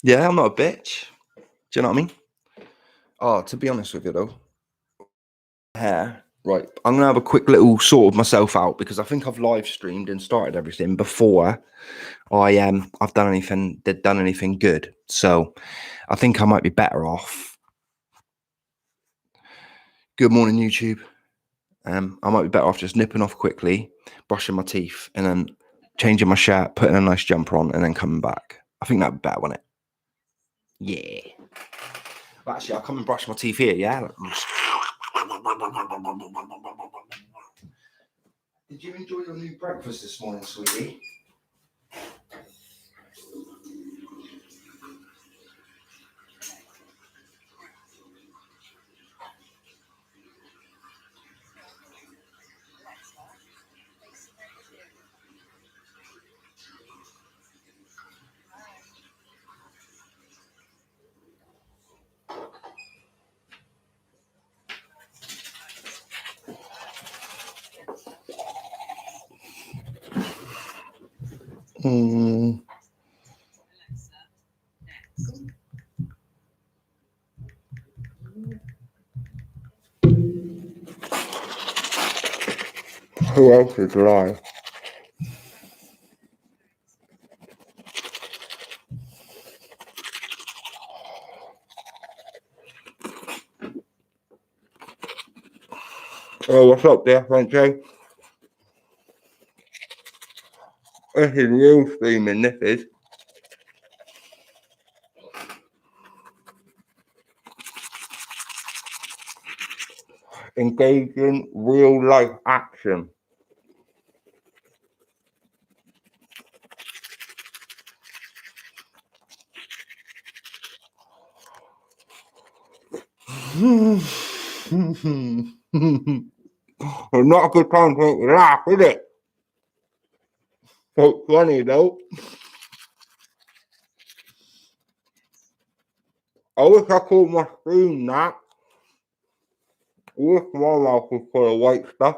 Yeah, I'm not a bitch. Do you know what I mean? Oh, to be honest with you though, hair. Right, I'm gonna have a quick little sort of myself out because I think I've live streamed and started everything before I've done anything good. So I think I might be better off. Good morning, YouTube. I might be better off just nipping off quickly, brushing my teeth, and then changing my shirt, putting a nice jumper on, and then coming back. I think that'd be better, wouldn't it? Yeah. Well, actually, I'll come and brush my teeth here, yeah? Did you enjoy your new breakfast this morning, sweetie? Who else is alive? Oh, what's up there, Francho? This is real streaming, this is. Engaging real life action. It's not a good time to make you laugh, is it? So funny though. I wish I called my screen that. I wish my mouth was full of white stuff.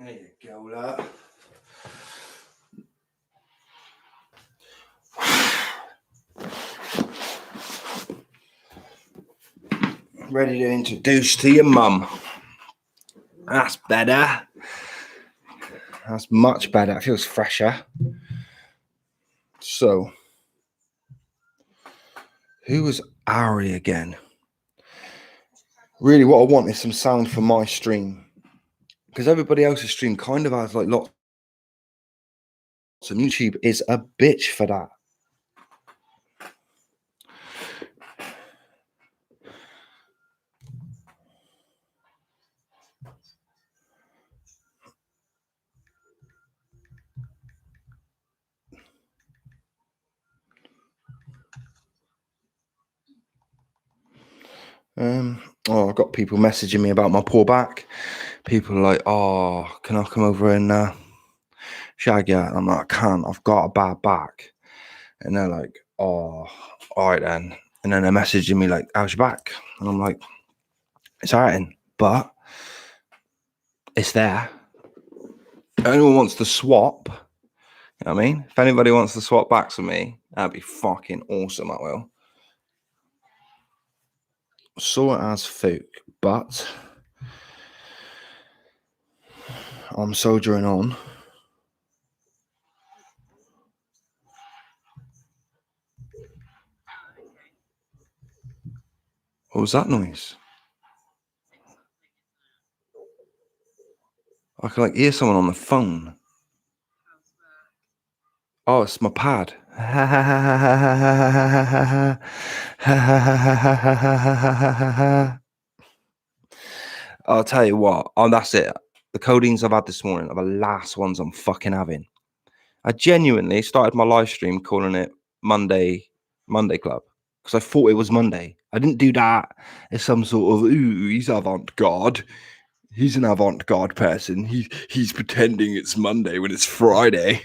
There you go, lad. Ready to introduce to your mum. That's better. That's much better. It feels fresher. So, Who was Ari again? Really, what I want is some sound for my stream. Because everybody else's stream kind of has like lots. And YouTube is a bitch for that. I've got people messaging me about my poor back. People are like, "Oh, can I come over and shag you?" And I'm like, "I can't. I've got a bad back." And they're like, "Oh, all right then." And then they're messaging me like, "How's your back?" And I'm like, "It's hurting, but it's there. If anyone wants to swap, you know what I mean? If anybody wants to swap backs with me, that'd be fucking awesome. I will." Saw it as folk, but I'm soldiering on. What was that noise? I can like hear someone on the phone. Oh, it's my pad. I'll tell you what. Oh, that's it. The codeines I've had this morning are the last ones I'm fucking having. I genuinely started my live stream calling it Monday Club because I thought it was Monday. I didn't do that as some sort of ooh, he's avant-garde. He's an avant-garde person. He's pretending it's Monday when it's Friday.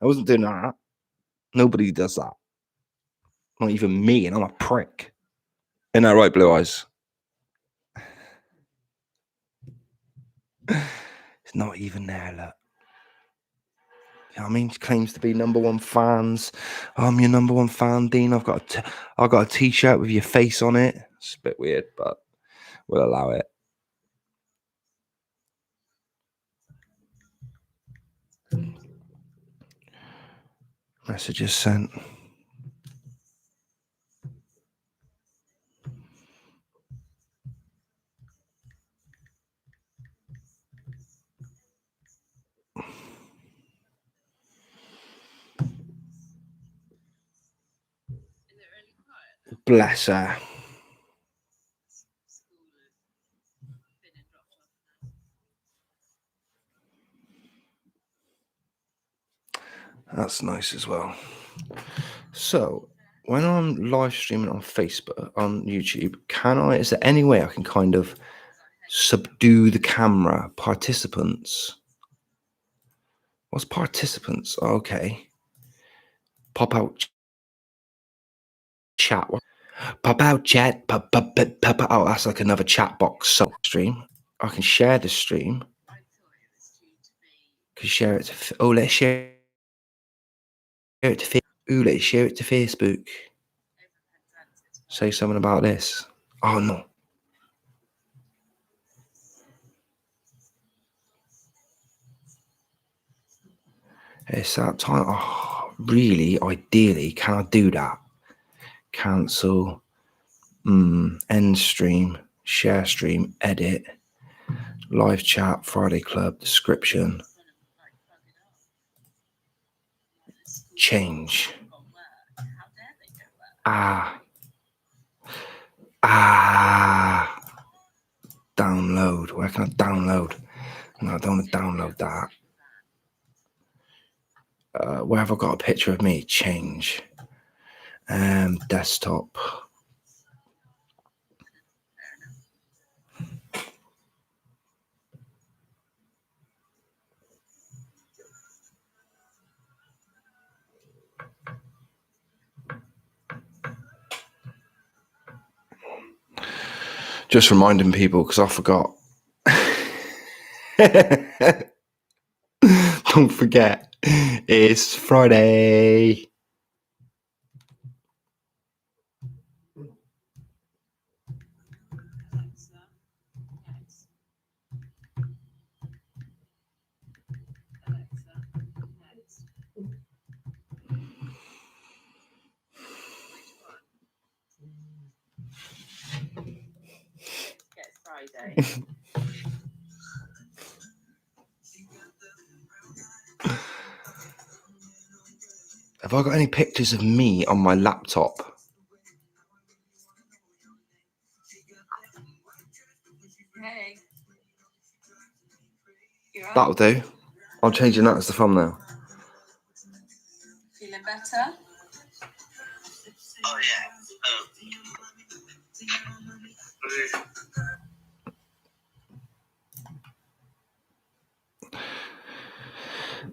I wasn't doing that. Nobody does that. Not even me, and I'm a prick. Isn't that right, Blue Eyes? It's not even there, look. You know what I mean? She claims to be number one fans. I'm your number one fan, Dean. I've got a t-shirt with your face on it. It's a bit weird, but we'll allow it. Messages sent. Bless her. That's nice as well. So, when I'm live streaming on Facebook, on YouTube, is there any way I can kind of subdue the camera participants? What's participants? Okay. Pop out chat. Pop out chat. Pop. Oh, that's like another chat box. So stream. I can share the stream. Can share it to. Oh, let's share it to. Let's share it to Facebook. Say something about this. Oh no. It's that time. Oh, really? Ideally, can I do that? Cancel. End stream. Share stream. Edit. Live chat. Friday Club. Description. Change. Download. Where can I download? No, I don't want to download that. Where have I got a picture of me? Change. Desktop. Just reminding people because I forgot. Don't forget, it's Friday. Have I got any pictures of me on my laptop? Hey. That'll do. I'm changing that as the thumbnail. Feeling better? Oh yeah.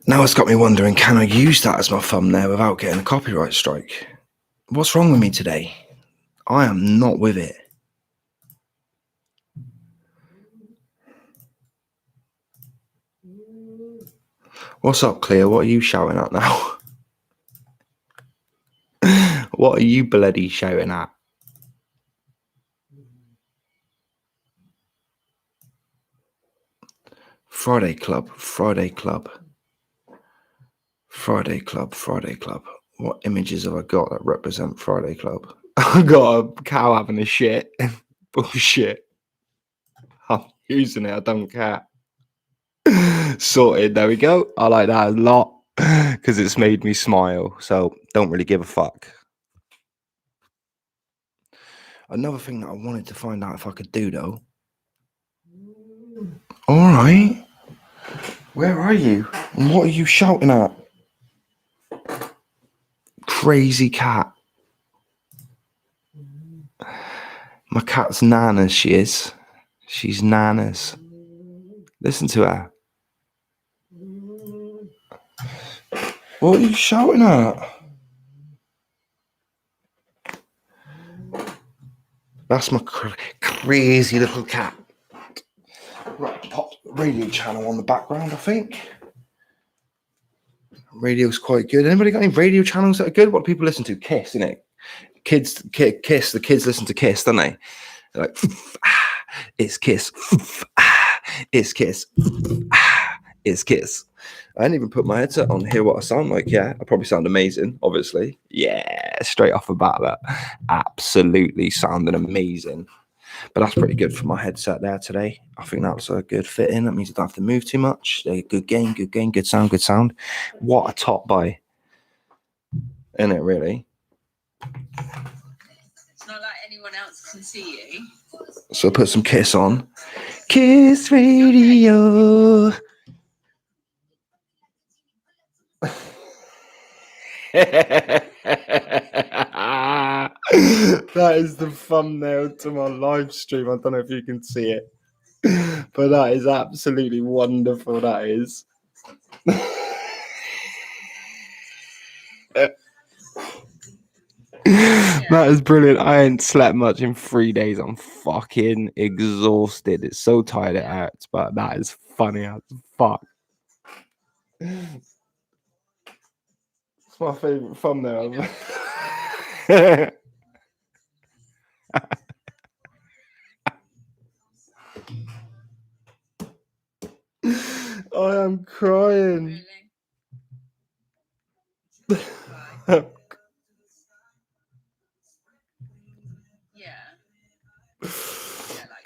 Now it's got me wondering, can I use that as my thumbnail without getting a copyright strike? What's wrong with me today? I am not with it. What's up, Cleo? What are you shouting at now? What are you bloody shouting at? Friday Club, Friday Club. Friday Club, Friday Club. What images have I got that represent Friday Club? I got a cow having a shit. Bullshit. I'm using it, I don't care. Sorted, there we go. I like that a lot because it's made me smile. So don't really give a fuck. Another thing that I wanted to find out if I could do though. All right. Where are you? And what are you shouting at? Crazy cat. My cat's Nanas, she is. She's Nanas. Listen to her. What are you shouting at? That's my crazy little cat. Right, pop radio channel on the background, I think. Radio's quite good. Anybody got any radio channels that are good? What do people listen to? Kiss, innit? Kiss. The kids listen to Kiss, don't they? They're like, it's Kiss. It's Kiss. It's Kiss. I didn't even put my headset on, hear what I sound like. Yeah, I probably sound amazing, obviously. Yeah, straight off the bat, that absolutely sounding amazing. But that's pretty good for my headset there today. I think that's a good fit in. That means I don't have to move too much. Good game, good sound, good sound. What a top buy. Isn't it, really? It's not like anyone else can see you. So I put some Kiss on. Kiss Radio. That is the thumbnail to my live stream. I don't know if you can see it, but that is absolutely wonderful. That is. That is brilliant. I ain't slept much in 3 days. I'm fucking exhausted. It's so tired it hurts, but that is funny as fuck. It's my favourite thumbnail. I am crying. Really? Right. Yeah.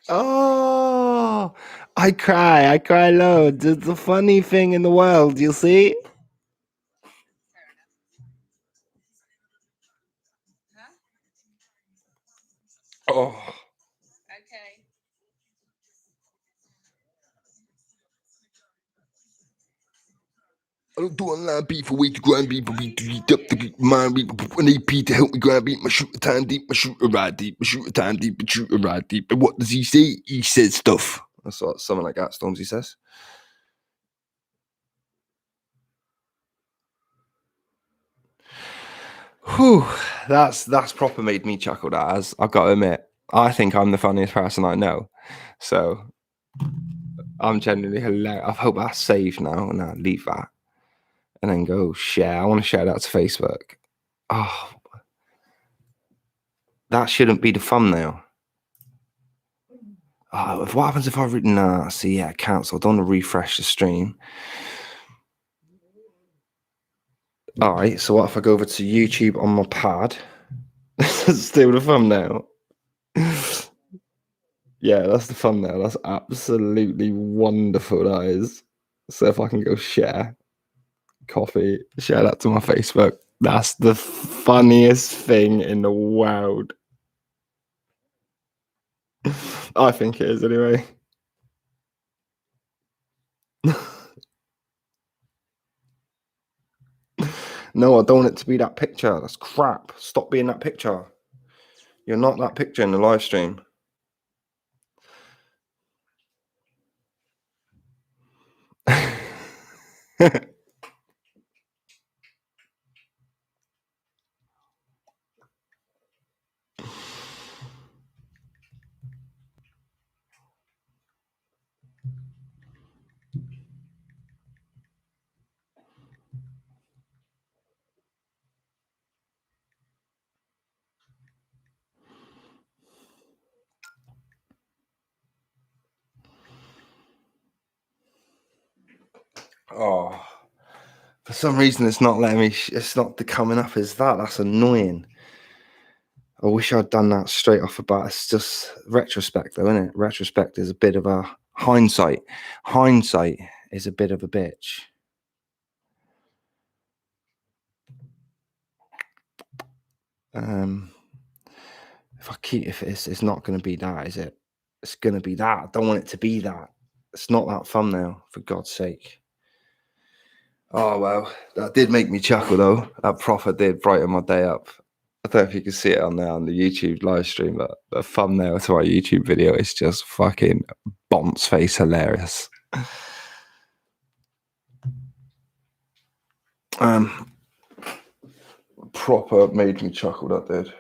Oh, I cry loads. It's the funny thing in the world, you see? Huh? Oh. Okay. I don't do online beat for way to grind beat, but we beat up the mind beat, an AP to help me grind beat, my shooter time deep, my shooter ride deep, my shooter time deep, my shooter ride deep. And what does he say? He says stuff. That's what something like that, Stormzy says. Whew, that's proper made me chuckle, that has. I've got to admit, I think I'm the funniest person I know. So I'm genuinely hilarious. I hope that's saved now. Now leave that. And then go share. I want to share that to Facebook. Oh, that shouldn't be the thumbnail. Oh, what happens if I see, yeah, cancel. I don't want to refresh the stream. All right, so what if I go over to YouTube on my pad? Still the thumbnail. Yeah, that's the thumbnail. That's absolutely wonderful. That is. So if I can go share, copy, share that to my Facebook. That's the funniest thing in the world. I think it is anyway. No, I don't want it to be that picture. That's crap. Stop being that picture. You're not that picture in the live stream. Oh, for some reason it's not letting me. It's not coming up as that. That's annoying. I wish I'd done that straight off the bat. It's just retrospect, though, isn't it? Retrospect is a bit of a hindsight. Hindsight is a bit of a bitch. If I keep, if it's not going to be that, is it? It's going to be that. I don't want it to be that. It's not that thumbnail, for God's sake. Oh well, that did make me chuckle though. That proper did brighten my day up. I don't know if you can see it on there on the YouTube live stream, but the thumbnail to our YouTube video is just fucking Bont's face hilarious. Proper made me chuckle, that did.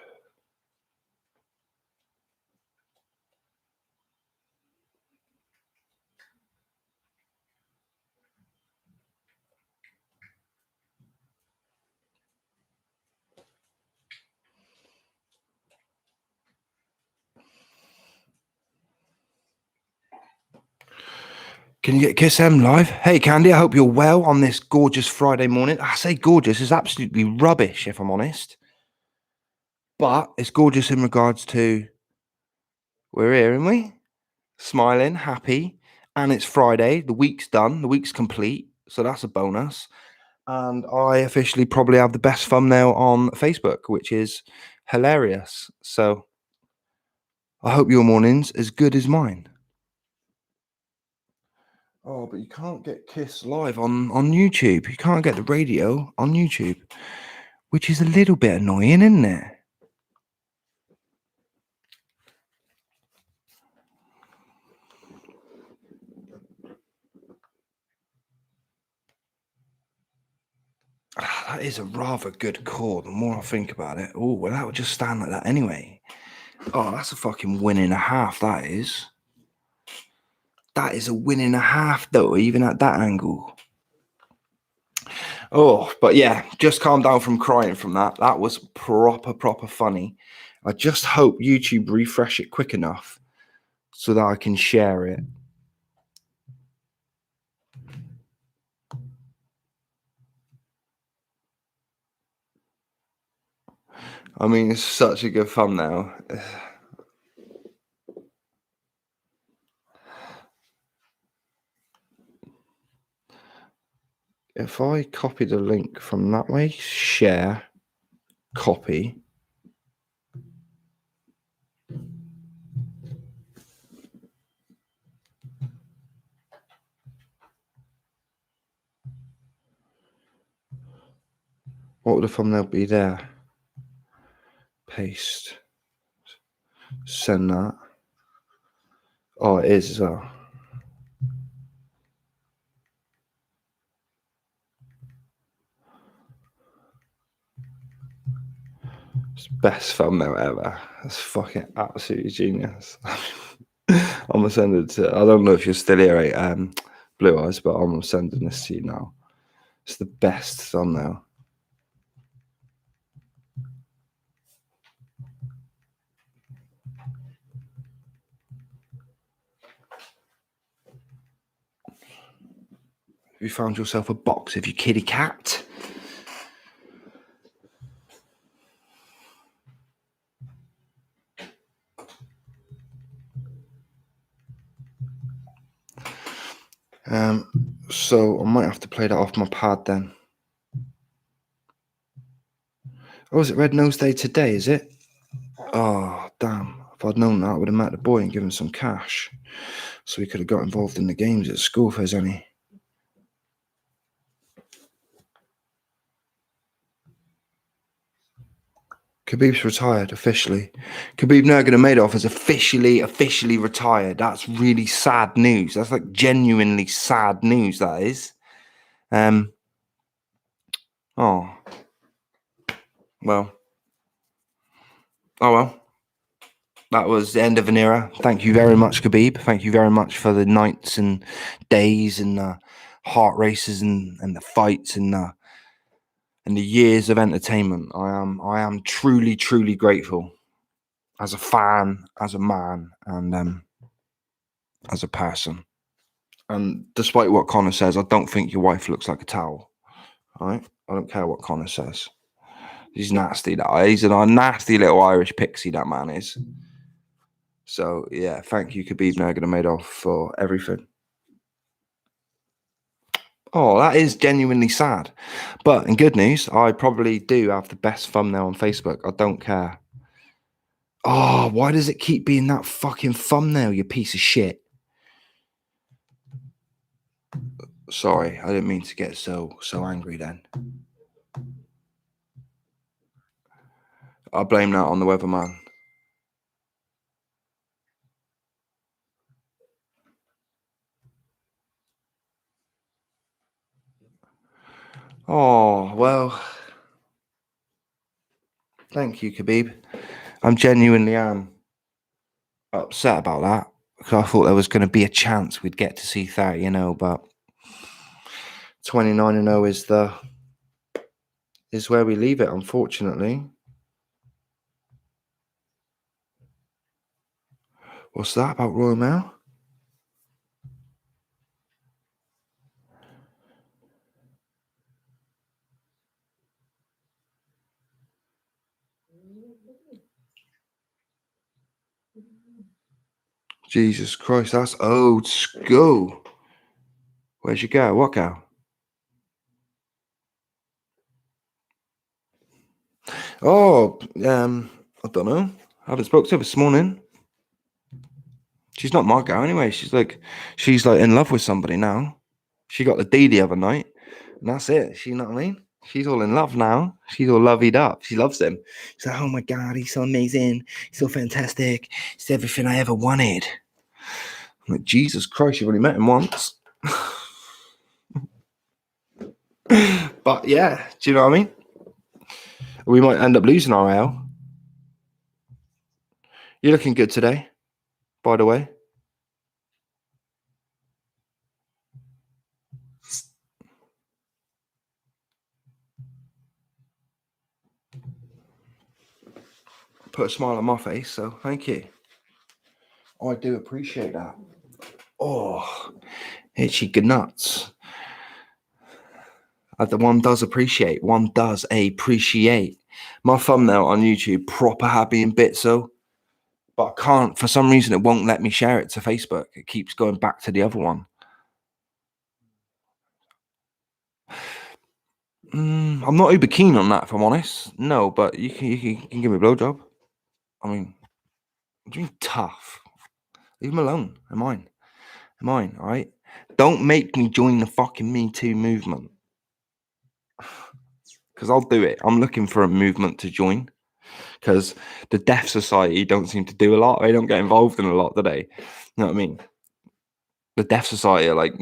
Can you get Kiss M live? Hey, Candy, I hope you're well on this gorgeous Friday morning. I say gorgeous, it's absolutely rubbish, if I'm honest. But it's gorgeous in regards to we're here, aren't we? Smiling, happy, and it's Friday. The week's done, the week's complete, so that's a bonus. And I officially probably have the best thumbnail on Facebook, which is hilarious. So I hope your morning's as good as mine. Oh, but you can't get Kiss live on YouTube. You can't get the radio on YouTube, which is a little bit annoying, isn't it? That is a rather good call. The more I think about it, oh, well, that would just stand like that anyway. Oh, that's a fucking win and a half. That is. That is a win and a half, though, even at that angle. Oh, but yeah, just calm down from crying from that. That was proper funny. I just hope YouTube refresh it quick enough so that I can share it. I mean, it's such a good thumbnail. If I copy the link from that way, share, copy. What would the thumbnail be there? Paste. Send that. Oh, it is as well. It's the best thumbnail ever. That's fucking absolutely genius. I'm gonna send it to. I don't know if you're still here, Blue Eyes, but I'm sending this to you now. It's the best thumbnail. Have you found yourself a box of your kitty cat? So I might have to play that off my pad then. Oh, is it Red Nose Day today, is it? Oh, damn. If I'd known that, I would have met the boy and given him some cash. So he could have got involved in the games at school if there's any. Khabib's retired officially. Khabib Nurmagomedov is officially retired. That's really sad news. That's like genuinely sad news, that is. Oh. Well. Oh, well. That was the end of an era. Thank you very much, Khabib. Thank you very much for the nights and days and heart races and the fights and the years of entertainment. I am truly grateful as a fan, as a man, and as a person. And despite what Conor says, I don't think your wife looks like a towel. All right? I don't care what Conor says. He's nasty. He's a nasty little Irish pixie, that man is. So, yeah, thank you, Khabib Nurmagomedov, for everything. Oh, that is genuinely sad. But in good news, I probably do have the best thumbnail on Facebook. I don't care. Oh, why does it keep being that fucking thumbnail, you piece of shit? Sorry, I didn't mean to get so angry then. I blame that on the weatherman. Oh, well. Thank you, Khabib. I'm genuinely upset about that. Because I thought there was going to be a chance we'd get to see 30-0, but 29-0 is where we leave it, unfortunately. What's that about Royal Mail? Jesus Christ, that's old school. Where'd you go? What go? Oh, I don't know. I haven't spoke to her this morning. She's not my girl anyway. She's like in love with somebody now. She got the D the other night, and that's it. You know what I mean? She's all in love now. She's all loveyed up. She loves him. She's like, oh my God, he's so amazing. He's so fantastic. He's everything I ever wanted. I'm like, Jesus Christ, you've only met him once. But yeah, do you know what I mean? We might end up losing our AL. You're looking good today, by the way. Put a smile on my face, so thank you. I do appreciate that. Oh, itchy good nuts. One does appreciate. My thumbnail on YouTube, proper happy in Bitso, but I can't, for some reason, it won't let me share it to Facebook. It keeps going back to the other one. I'm not uber keen on that, if I'm honest. No, but you can give me a blowjob. I mean, I'm doing tough. Leave him alone. I'm mine, all right? Don't make me join the fucking Me Too movement. Because I'll do it. I'm looking for a movement to join. Because the Deaf Society don't seem to do a lot. They don't get involved in a lot, do they? You know what I mean? The Deaf Society are like,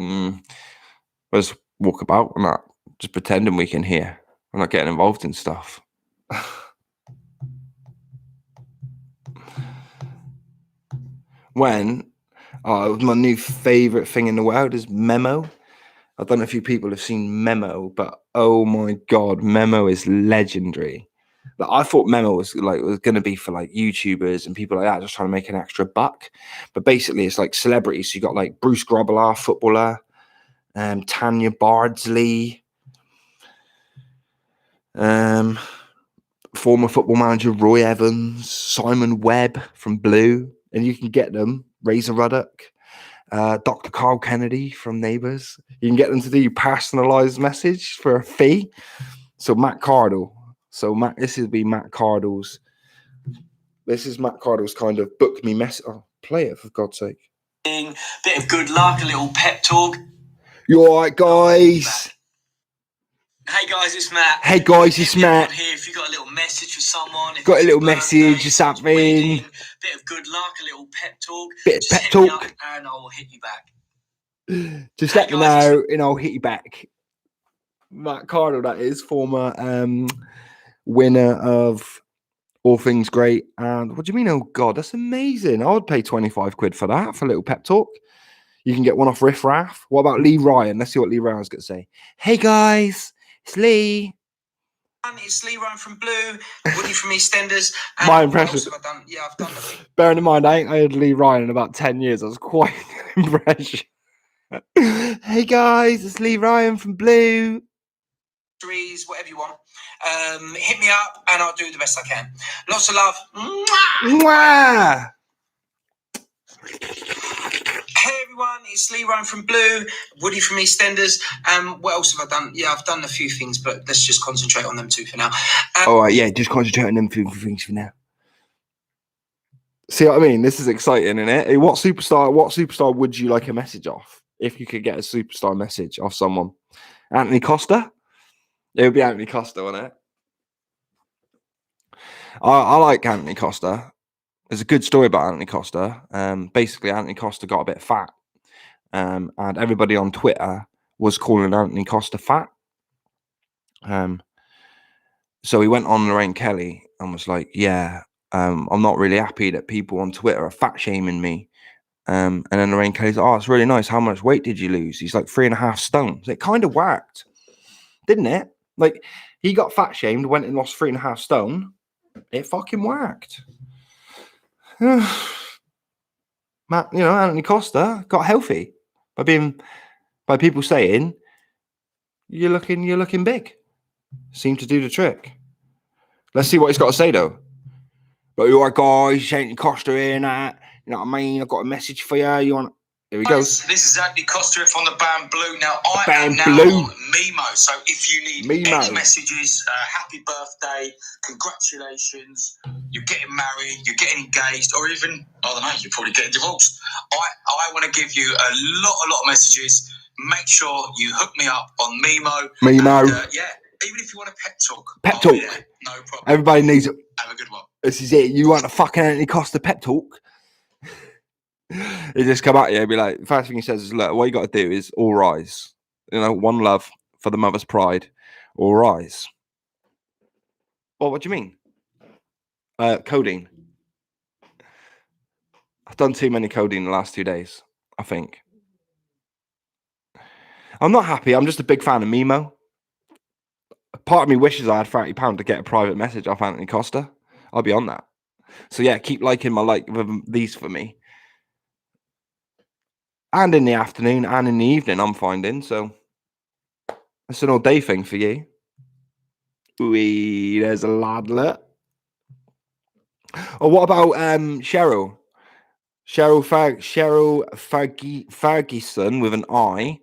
let's walk about and that, just pretending we can hear. We're not getting involved in stuff. When my new favorite thing in the world is Memo. I don't know if you people have seen Memo, but oh my God, Memo is legendary. Like, I thought Memo was going to be for like YouTubers and people like that, just trying to make an extra buck. But basically, it's like celebrities. So you got like Bruce Grobbelaar, footballer, Tanya Bardsley, former football manager Roy Evans, Simon Webb from Blue, and you can get them. Razor Ruddock. Dr. Carl Kennedy from Neighbours. You can get them to do personalised message for a fee. So Matt Cardle. So this will be Matt Cardle's. This is Matt Cardle's kind of book me message. Oh, play it for God's sake. Bit of good luck, a little pep talk. You alright, guys? Hey guys, it's Matt. Hey guys, it's Hit me up Matt. on here if you got a little message for someone. If Got a it's little birthday, message or if something. it's wedding, bit of good luck, a little pep talk. Bit of Just pep hit me talk. up and I'll hit you back. Just Hey let me guys, know and I'll hit you back. Matt Cardle, that is, former winner of All Things Great. And what do you mean? Oh God, that's amazing. I would pay 25 quid for that, for a little pep talk. You can get one off Riff Raff. What about Lee Ryan? Let's see what Lee Ryan's got to say. Hey guys, it's Lee. It's Lee Ryan from Blue, Woody from EastEnders. My impression. I've done the Bearing in mind, I ain't heard Lee Ryan in about 10 years. I was quite an impression. Hey guys, it's Lee Ryan from Blue. whatever you want. Hit me up and I'll do the best I can. Lots of love. Mwah! Hey everyone, it's Lee Ryan from Blue, Woody from EastEnders. What else have I done? Yeah, I've done a few things, but let's just concentrate on them two for now. All right, yeah, just concentrate on them few things for now. See what I mean? This is exciting, isn't it? What superstar would you like a message off? If you could get a superstar message off someone, Anthony Costa. It would be Anthony Costa, wouldn't it? I like Anthony Costa. There's a good story about Anthony Costa. Basically, Anthony Costa got a bit fat, and everybody on Twitter was calling Anthony Costa fat. So he went on Lorraine Kelly and was like, "Yeah, I'm not really happy that people on Twitter are fat shaming me." And then Lorraine Kelly's like, "Oh, it's really nice. How much weight did you lose?" He's like 3.5 stone. It kind of worked, didn't it? Like, he got fat shamed, went and lost 3.5 stone. It fucking worked. Matt, Anthony Costa got healthy by people saying you're looking big. Seemed to do the trick. Let's see what he's got to say though. But you are guys, Anthony Costa here and that. You know what I mean? I've got a message for you. You want? Here he goes. This is Anthony Costa from the band Blue. Now I Band am now Blue. on Mimo. So if you need Mimo. any messages, happy birthday, congratulations, you're getting married, you're getting engaged, or even I don't know, you're probably getting divorced. I want to give you a lot of messages. Make sure you hook me up on Mimo. Mimo. And, yeah, even if you want a pep talk. Pep I'll be talk. there, no problem. Everybody needs it. Have a good one. This is it. You want a fucking Anthony Costa pep talk? He just come at you and be like, first thing he says is, look, what you got to do is all rise. One love for the mother's pride. All rise. Well, what do you mean? Codeine. I've done too many codeine the last 2 days, I think. I'm not happy. I'm just a big fan of Mimo. Part of me wishes I had £30 to get a private message off Anthony Costa. I'll be on that. So yeah, keep liking my these for me. And in the afternoon and in the evening, I'm finding. So it's an all day thing for you. Ooh, there's a ladlet. Oh, what about Cheryl? Cheryl Ferguson with an I.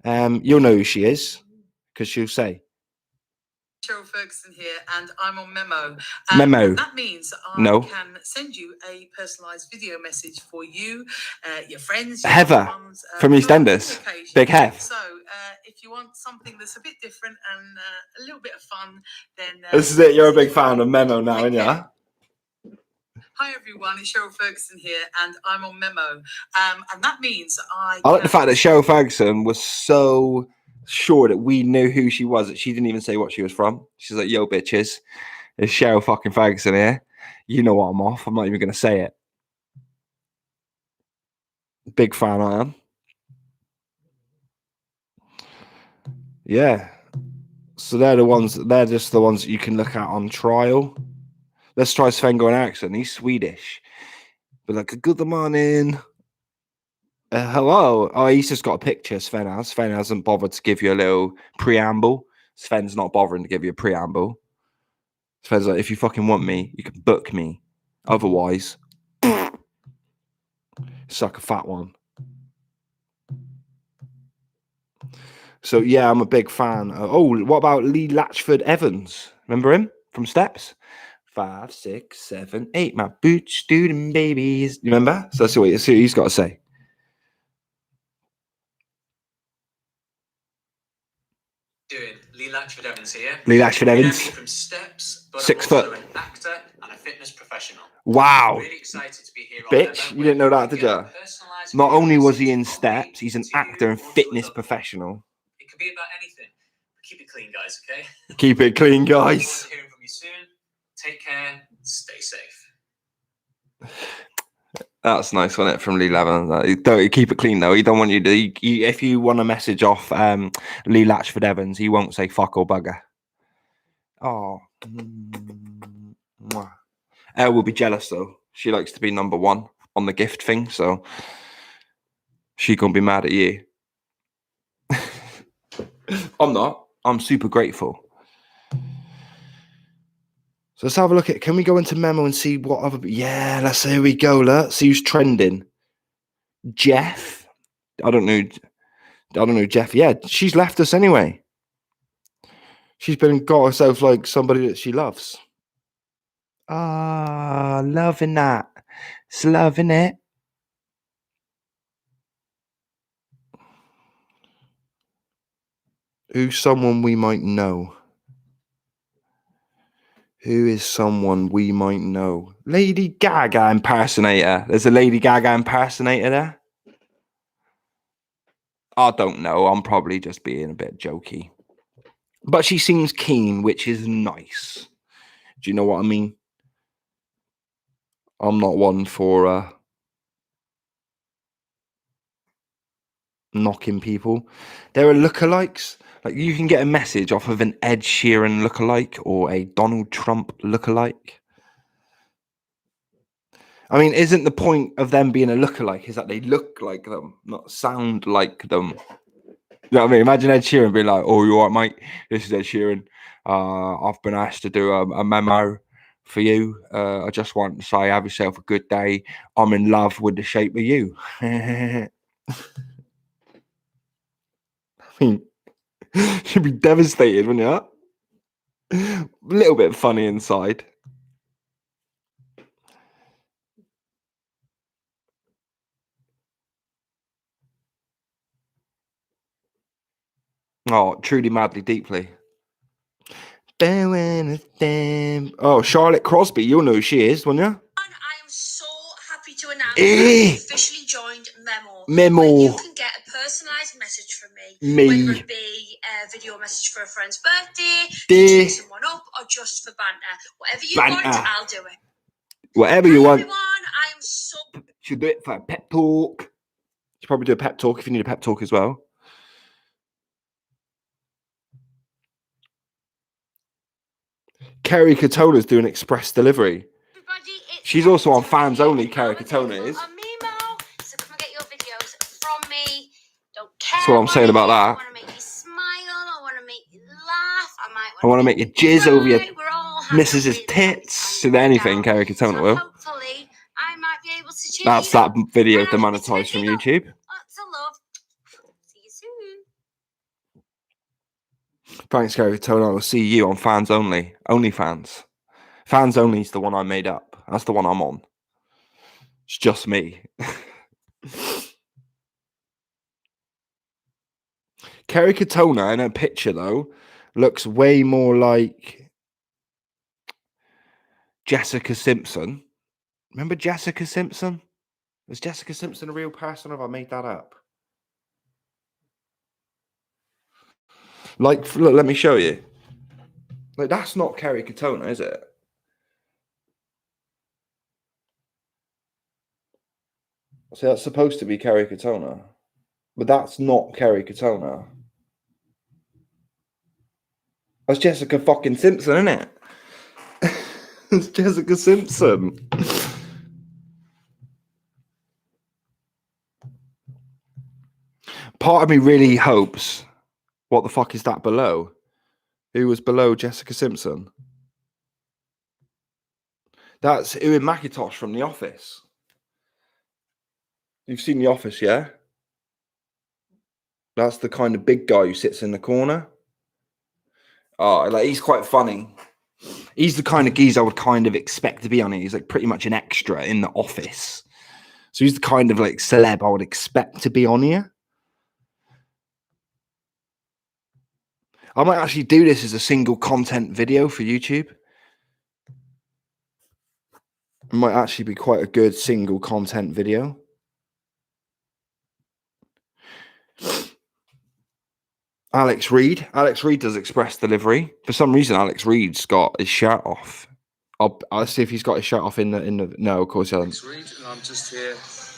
You'll know who she is because she'll say. Cheryl Ferguson here, and I'm on Memo. Memo. That means I can send you a personalised video message for you, your friends, your Heather loved ones, from for EastEnders. any occasion. Big Heath. So, if you want something that's a bit different and a little bit of fun, then This is it. You're a big fan of Memo now, aren't you? Hi everyone, it's Cheryl Ferguson here, and I'm on Memo. And that means I like the fact that Cheryl Ferguson was so sure that we knew who she was, that she didn't even say what she was from. She's like, yo, bitches, it's Cheryl fucking Ferguson here. You know what I'm off. I'm not even going to say it. Big fan I am. Yeah. So they're just the ones that you can look at on trial. Let's try Sven-Goran Eriksson. He's Swedish. But like, good morning. Hello. Oh, he's just got a picture, Sven has. Sven hasn't bothered to give you a little preamble. Sven's not bothering to give you a preamble. Sven's like, if you fucking want me, you can book me. Otherwise, suck a fat one. So yeah, I'm a big fan. Oh, what about Lee Latchford Evans? Remember him from Steps? 5, 6, 7, 8. My boots, student babies. You remember? So that's what he's got to say. Doing Lee Latchford Evans here. Lee Latchford You know Evans. me from Steps, but 6 I'm also foot. an actor and a fitness professional. Wow. Really excited to be here on Bitch, Memo, you didn't know where that, did you get you? a personalised Not video only was he message in from Steps, me he's an to actor you and or to a fitness loved one. professional. It could be about anything. But keep it clean, guys, okay? Keep it clean, Look forward guys. to hearing from you soon. Take care. Stay safe. That's nice, wasn't it, from Lee Latchford? Don't keep it clean though. He don't want you to. If you want a message off Lee Latchford Evans, he won't say fuck or bugger. Oh, Elle will be jealous though. She likes to be number one on the gift thing, so she gonna be mad at you. I'm not. I'm super grateful. So let's have a look at. Can we go into Memo and see what other? Yeah, let's. Here we go. Let's see who's trending. Jeff. I don't know, Jeff. Yeah, she's left us anyway. She's got herself like somebody that she loves. Ah, loving that. It's loving it. Who's someone we might know? Who is someone we might know? Lady Gaga impersonator. There's a Lady Gaga impersonator there. I don't know. I'm probably just being a bit jokey. But she seems keen, which is nice. Do you know what I mean? I'm not one for knocking people. There are lookalikes. Like you can get a message off of an Ed Sheeran lookalike or a Donald Trump lookalike. I mean, isn't the point of them being a lookalike is that they look like them, not sound like them? You know what I mean? Imagine Ed Sheeran being like, "Oh, you all right, mate? This is Ed Sheeran. I've been asked to do a memo for you. I just want to say, have yourself a good day. I'm in love with the shape of you." I mean, you'd be devastated, wouldn't you? A little bit funny inside. Oh, truly, madly, deeply. Oh, Charlotte Crosby. You'll know who she is, won't you? I am so happy to announce Eh. I've officially joined Memo. Memo. Where you can get a personalised message from me. Whether it be a video message for a friend's birthday, to cheer someone up, or just for banter. Whatever you want, I'll do it. Whatever you want. Everyone, I am so... Should do it for a pep talk. Should probably do a pep talk if you need a pep talk as well. Kerry Katona's doing express delivery. She's also on fans only, Kerry Katona is. So come and get your videos from me. Don't care. That's what I'm saying about that. I want to make you smile. I want to make you laugh. I want to make you jizz cry. over your We're all missus's tits. Should anything, Kerry Katona will. Hopefully, I might be able to cheer That's you that video up. demonetized from YouTube. Lots of love. See you soon. Thanks, Kerry Katona. I'll see you on fans only. OnlyFans. Fans only is the one I made up. That's the one I'm on. It's just me. Kerry Katona in a picture though looks way more like Jessica Simpson. Remember Jessica Simpson? Was Jessica Simpson a real person, or have I made that up? Like, look, let me show you. Like, that's not Kerry Katona, is it? See, that's supposed to be Kerry Katona, but that's not Kerry Katona. That's Jessica fucking Simpson, isn't it? It's Jessica Simpson. Part of me really hopes. What the fuck is that below? Who was below Jessica Simpson? That's Ewan McIntosh from The Office. You've seen The Office, yeah? That's the kind of big guy who sits in the corner. Oh, like he's quite funny. He's the kind of geezer I would kind of expect to be on it. He's like pretty much an extra in the office. So he's the kind of like celeb I would expect to be on here. I might actually do this as a single content video for YouTube. It might actually be quite a good single content video. Alex Reed. Alex Reed does express delivery. For some reason, Alex Reed's got his shirt off. I'll see if he's got his shirt off in the. No, of course he hasn't. Alex Reed, and I'm just here.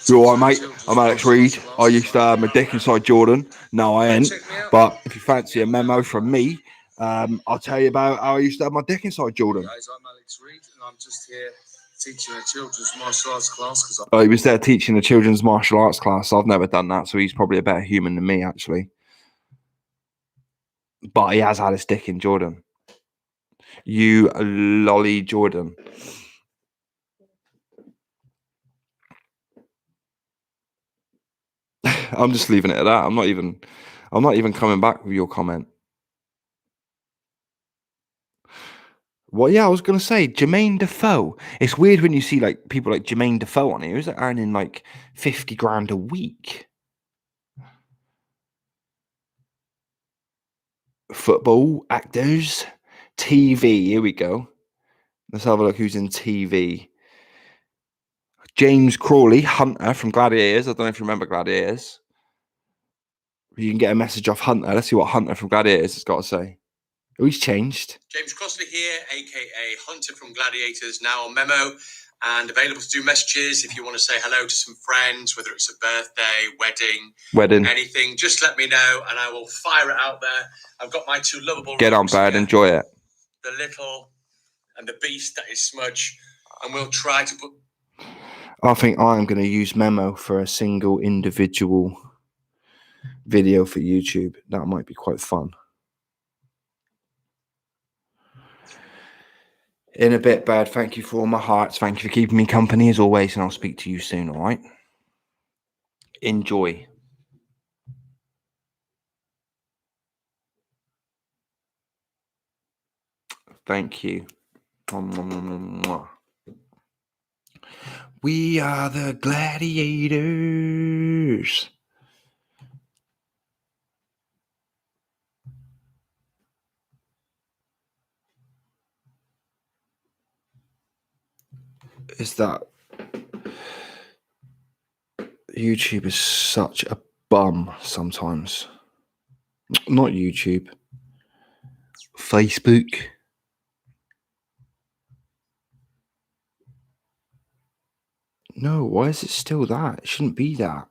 You all right, mate? I'm Alex Reed. I used to have my dick inside Jordan. No, I ain't. But if you fancy a memo from me, I'll tell you about how I used to have my dick inside Jordan. Guys, I'm Alex Reed, and I'm just here teaching a children's martial arts class. Oh, he was there teaching a children's martial arts class. I've never done that, so he's probably a better human than me, actually. But he has had his dick in Jordan. You lolly Jordan. I'm just leaving it at that. I'm not even coming back with your comment. Well, yeah, I was gonna say Jermaine Defoe. It's weird when you see like people like Jermaine Defoe on here. Who's earning like 50 grand a week? Football actors, TV. Here we go. Let's have a look who's in TV. James Crawley, Hunter from Gladiators. I don't know if you remember Gladiators. You can get a message off Hunter. Let's see what Hunter from Gladiators has got to say. Oh, he's changed. James Crossley here, aka Hunter from Gladiators, now on Memo and available to do messages if you want to say hello to some friends, whether it's a birthday, wedding, anything. Just let me know and I will fire it out there. I've got my two lovable. Get on, Bird. Enjoy it. The little and the beast that is Smudge, and we'll try to put. I think I'm going to use Memo for a single individual video for YouTube. That might be quite fun. In a bit, Bird. Thank you for all my hearts. Thank you for keeping me company as always, and I'll speak to you soon, all right? Enjoy. Thank you. We are the gladiators. Is that YouTube is such a bum sometimes. Not YouTube. Facebook. No, why is it still that? It shouldn't be that.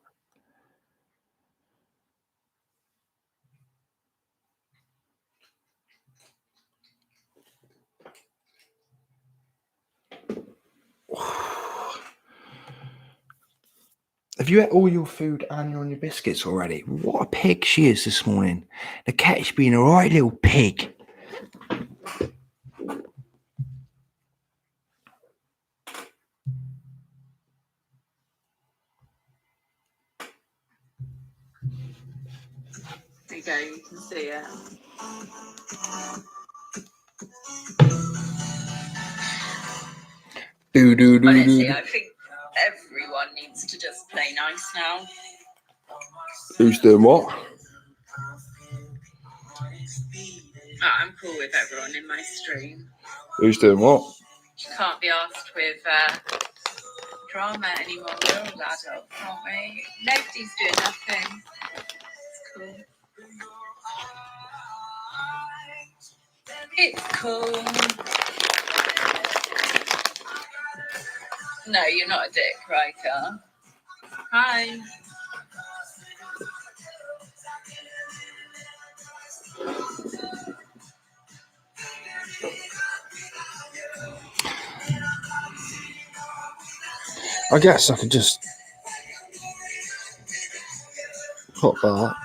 Have you ate all your food and you're on your biscuits already? What a pig she is this morning. The cat's been a right little pig. There you go, you can see it. Honestly, I think everyone needs to just play nice now. Who's doing what? Oh, I'm cool with everyone in my stream. Who's doing what? You can't be asked with drama anymore. We're all adults, aren't we? Nobody's doing nothing. It's cool. No, you're not a dick, Riker. Hi. I guess I could just pop that.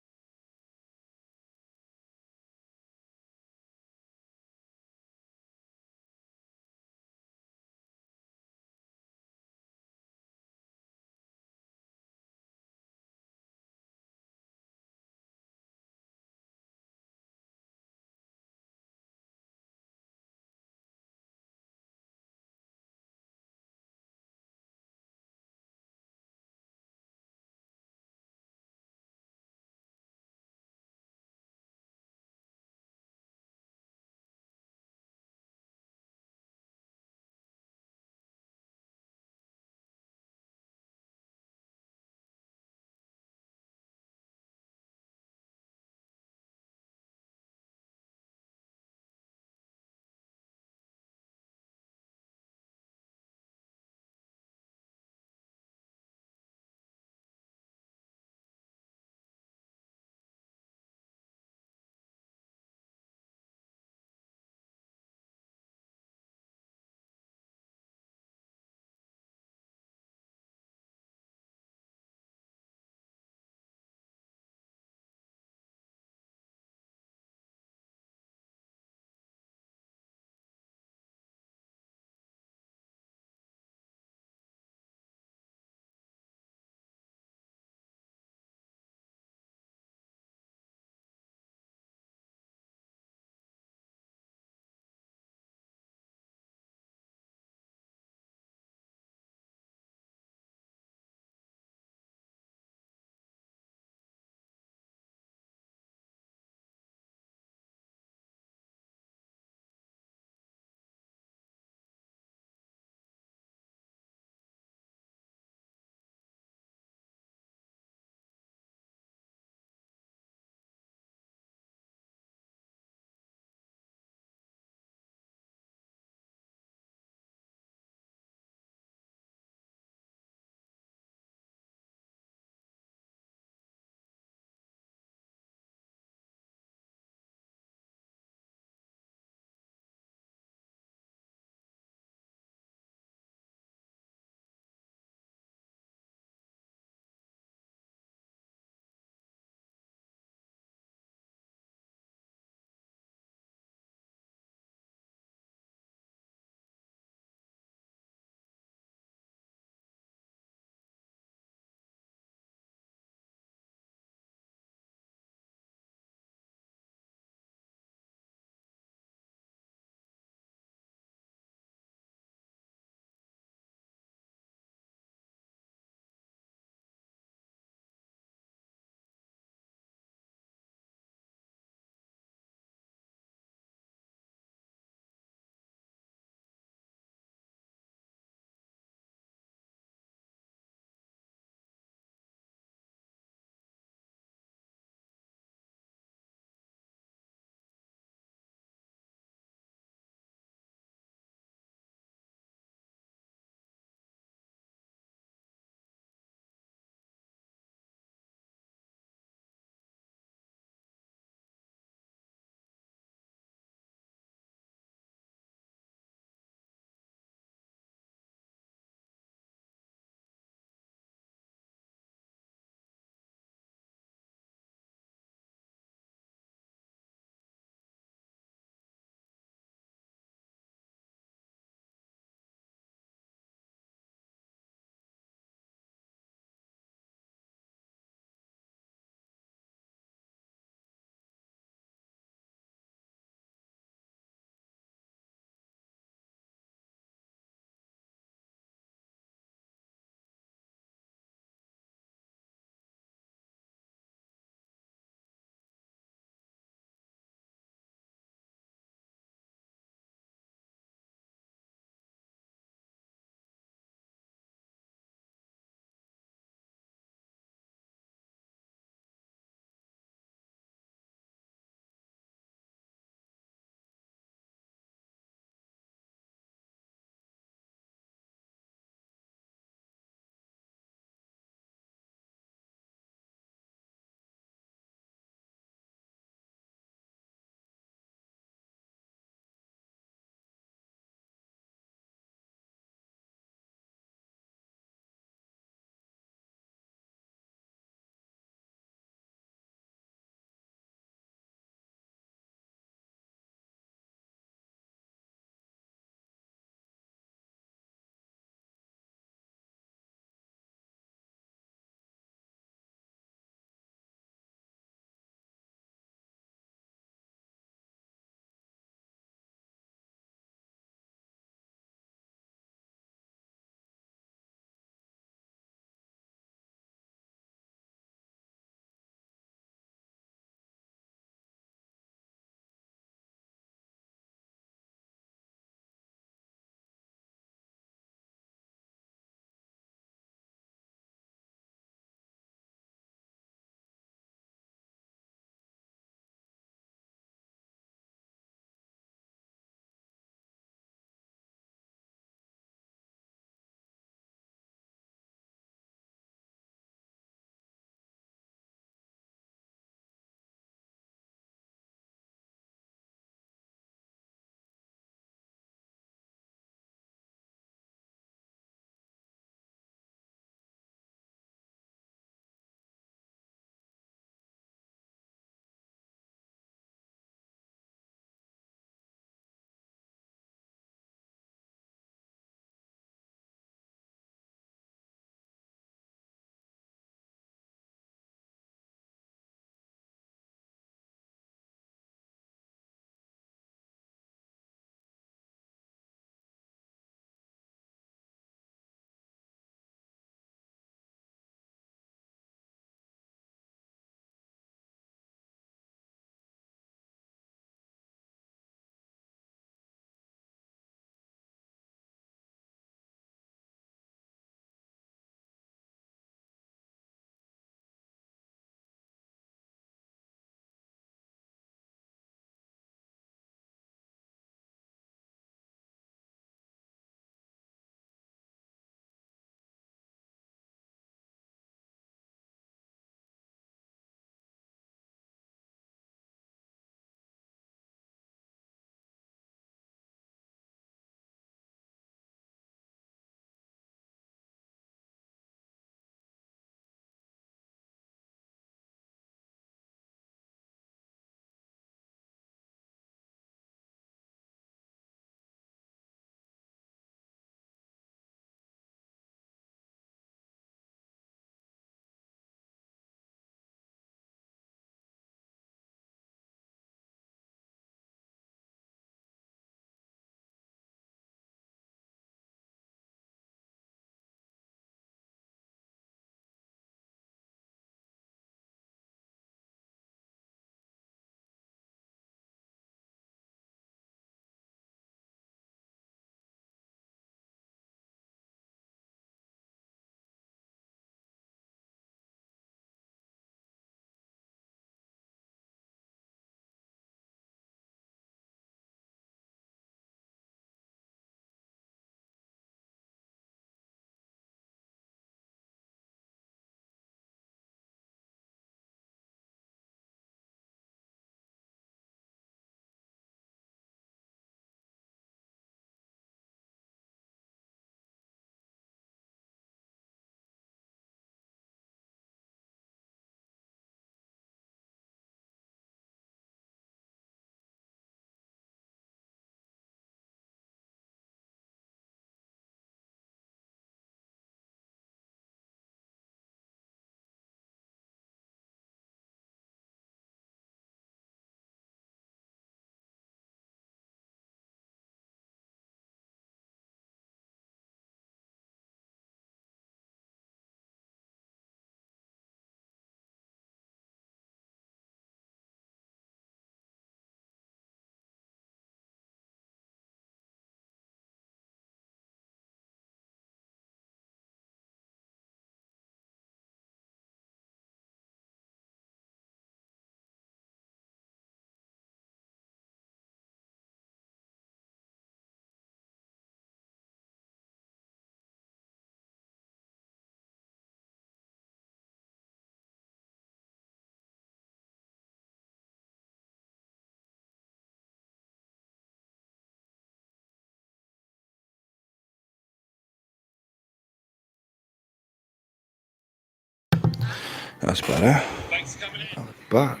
That's better. Thanks for coming in. Back.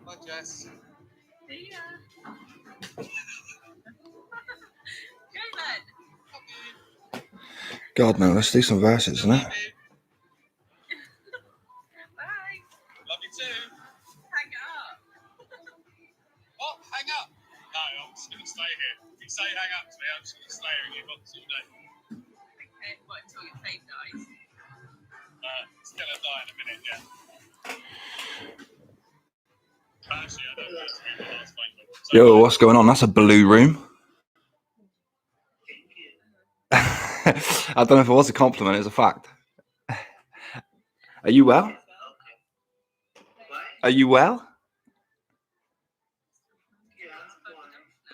Hi, Jess. See ya. Go then. God, no, let's do some verses, isn't it? Bye. Love you too. Hang up. What? Hang up? No, I'm just going to stay here. If you say hang up to me, I'm just going to stay here in your box all day. Okay, what, until your tape dies? It's going to die in a minute, yeah. Actually, I don't know who my last phone call. So Yo, what's going on? That's a blue room. I don't know if it was a compliment, it's a fact. Are you well? Are you well?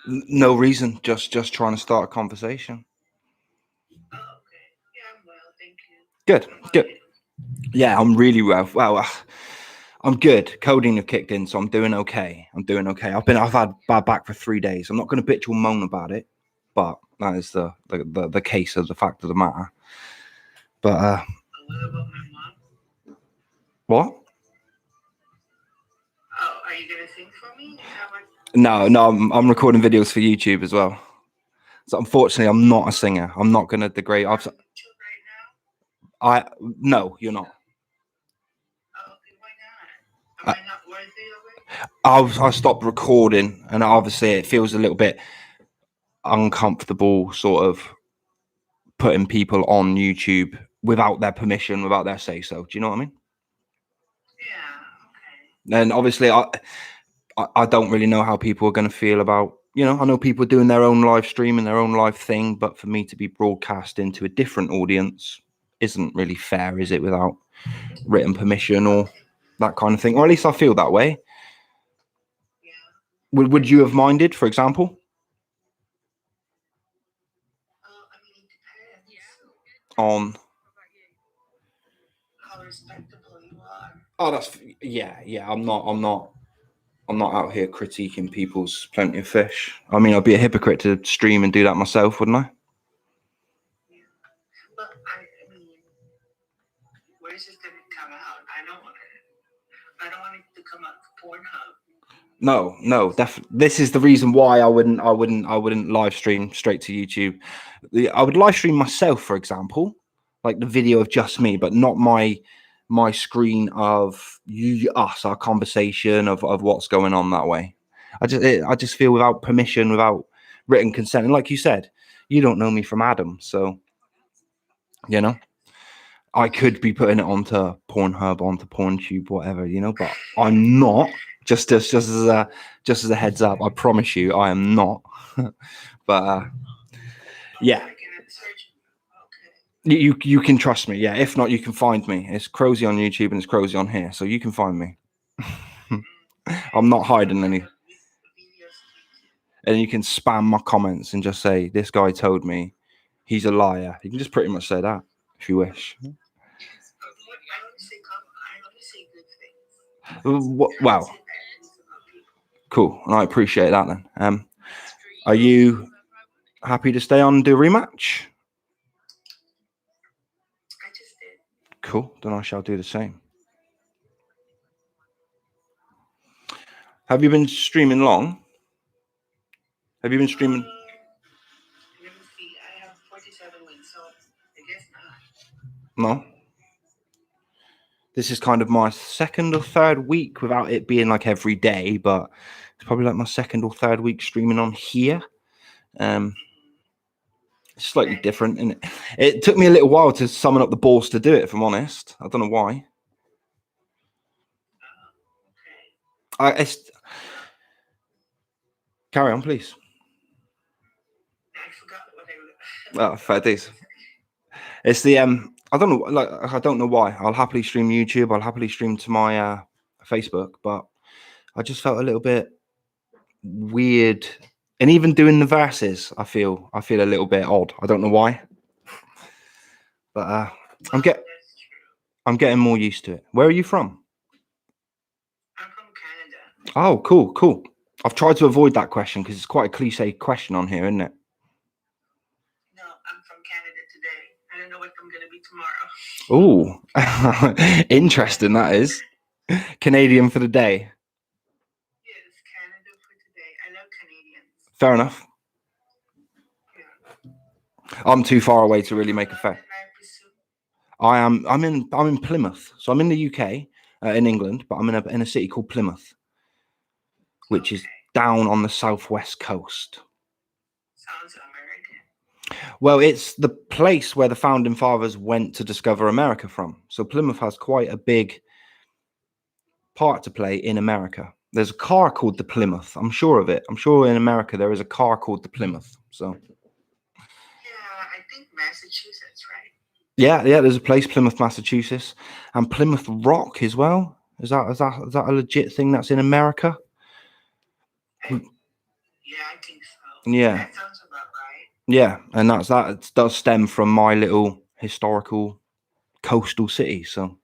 No reason, just trying to start a conversation. Good. Yeah, I'm really well. Well, I'm good. Coding have kicked in, so I'm doing okay. I've had bad back for 3 days. I'm not going to bitch or moan about it, but that is the case of the fact of the matter. But what? Oh, are you gonna sing for me? No, I'm recording videos for YouTube as well. So unfortunately, I'm not a singer. I'm not going to degrade. No, you're not. Oh, okay, why not? Am I not worthy of it? I stopped recording, and obviously it feels a little bit uncomfortable, sort of putting people on YouTube without their permission, without their say so. Do you know what I mean? Yeah, okay. And obviously, I don't really know how people are going to feel about. I know people doing their own live stream and their own live thing, but for me to be broadcast into a different audience isn't really fair, is it? Without written permission or that kind of thing, or at least I feel that way. Yeah. Would you have minded, for example? I mean, it depends On how respectable you are. oh, that's yeah. I'm not out here critiquing people's plenty of fish. I mean, I'd be a hypocrite to stream and do that myself, wouldn't I? Yeah. But I mean, where's this gonna come out? I don't want it to come out for Pornhub. No, definitely. This is the reason why I wouldn't live stream straight to YouTube. I would live stream myself, for example, like the video of just me, but not my screen of us, our conversation of what's going on that way. I just feel without permission, without written consent, and like you said, you don't know me from Adam, so I could be putting it onto Pornhub, onto PornTube, whatever, but I'm not. Just as a heads up, I promise you, I am not. But yeah, I can search. Okay. you can trust me. Yeah, if not, you can find me. It's Crozy on YouTube and it's Crozy on here, so you can find me. I'm not hiding any. And you can spam my comments and just say, "This guy told me he's a liar." You can just pretty much say that if you wish. I only say good things. Wow. Cool, and I appreciate that then. Are you happy to stay on and do a rematch? I just did. Cool, then I shall do the same. Have you been streaming long? Have you been streaming? Let me see. I have 47 weeks, so I guess No. not. This is kind of my second or third week without it being like every day, but it's probably like my second or third week streaming on here. It's slightly different, and it took me a little while to summon up the balls to do it, if I'm honest. I don't know why. Carry on, please. I forgot what I was. Oh, fair days. It's the I don't know why. I'll happily stream YouTube. I'll happily stream to my Facebook, but I just felt a little bit weird, and even doing the verses, I feel a little bit odd. I don't know why, but I'm getting more used to it. Where are you from? I'm from Canada. Oh, cool. I've tried to avoid that question because it's quite a cliche question on here, isn't it? No, I'm from Canada today. I don't know what the Oh, interesting. That is Canadian for the day. Yes, Canada for today. I love Canadians. Fair enough. I'm too far away to really make a fair. I'm in Plymouth, so I'm in the UK, in England, but I'm in a city called Plymouth, which is down on the southwest coast. Sounds American. Well, it's the place where the founding fathers went to discover America from. So Plymouth has quite a big part to play in America. There's a car called the Plymouth. I'm sure of it. I'm sure in America there is a car called the Plymouth. So. Yeah, I think Massachusetts, right? Yeah. There's a place, Plymouth, Massachusetts, and Plymouth Rock as well. Is that a legit thing that's in America? Yeah, I think so. Yeah. That sounds about right. Yeah, and that does stem from my little historical coastal city. So. Well,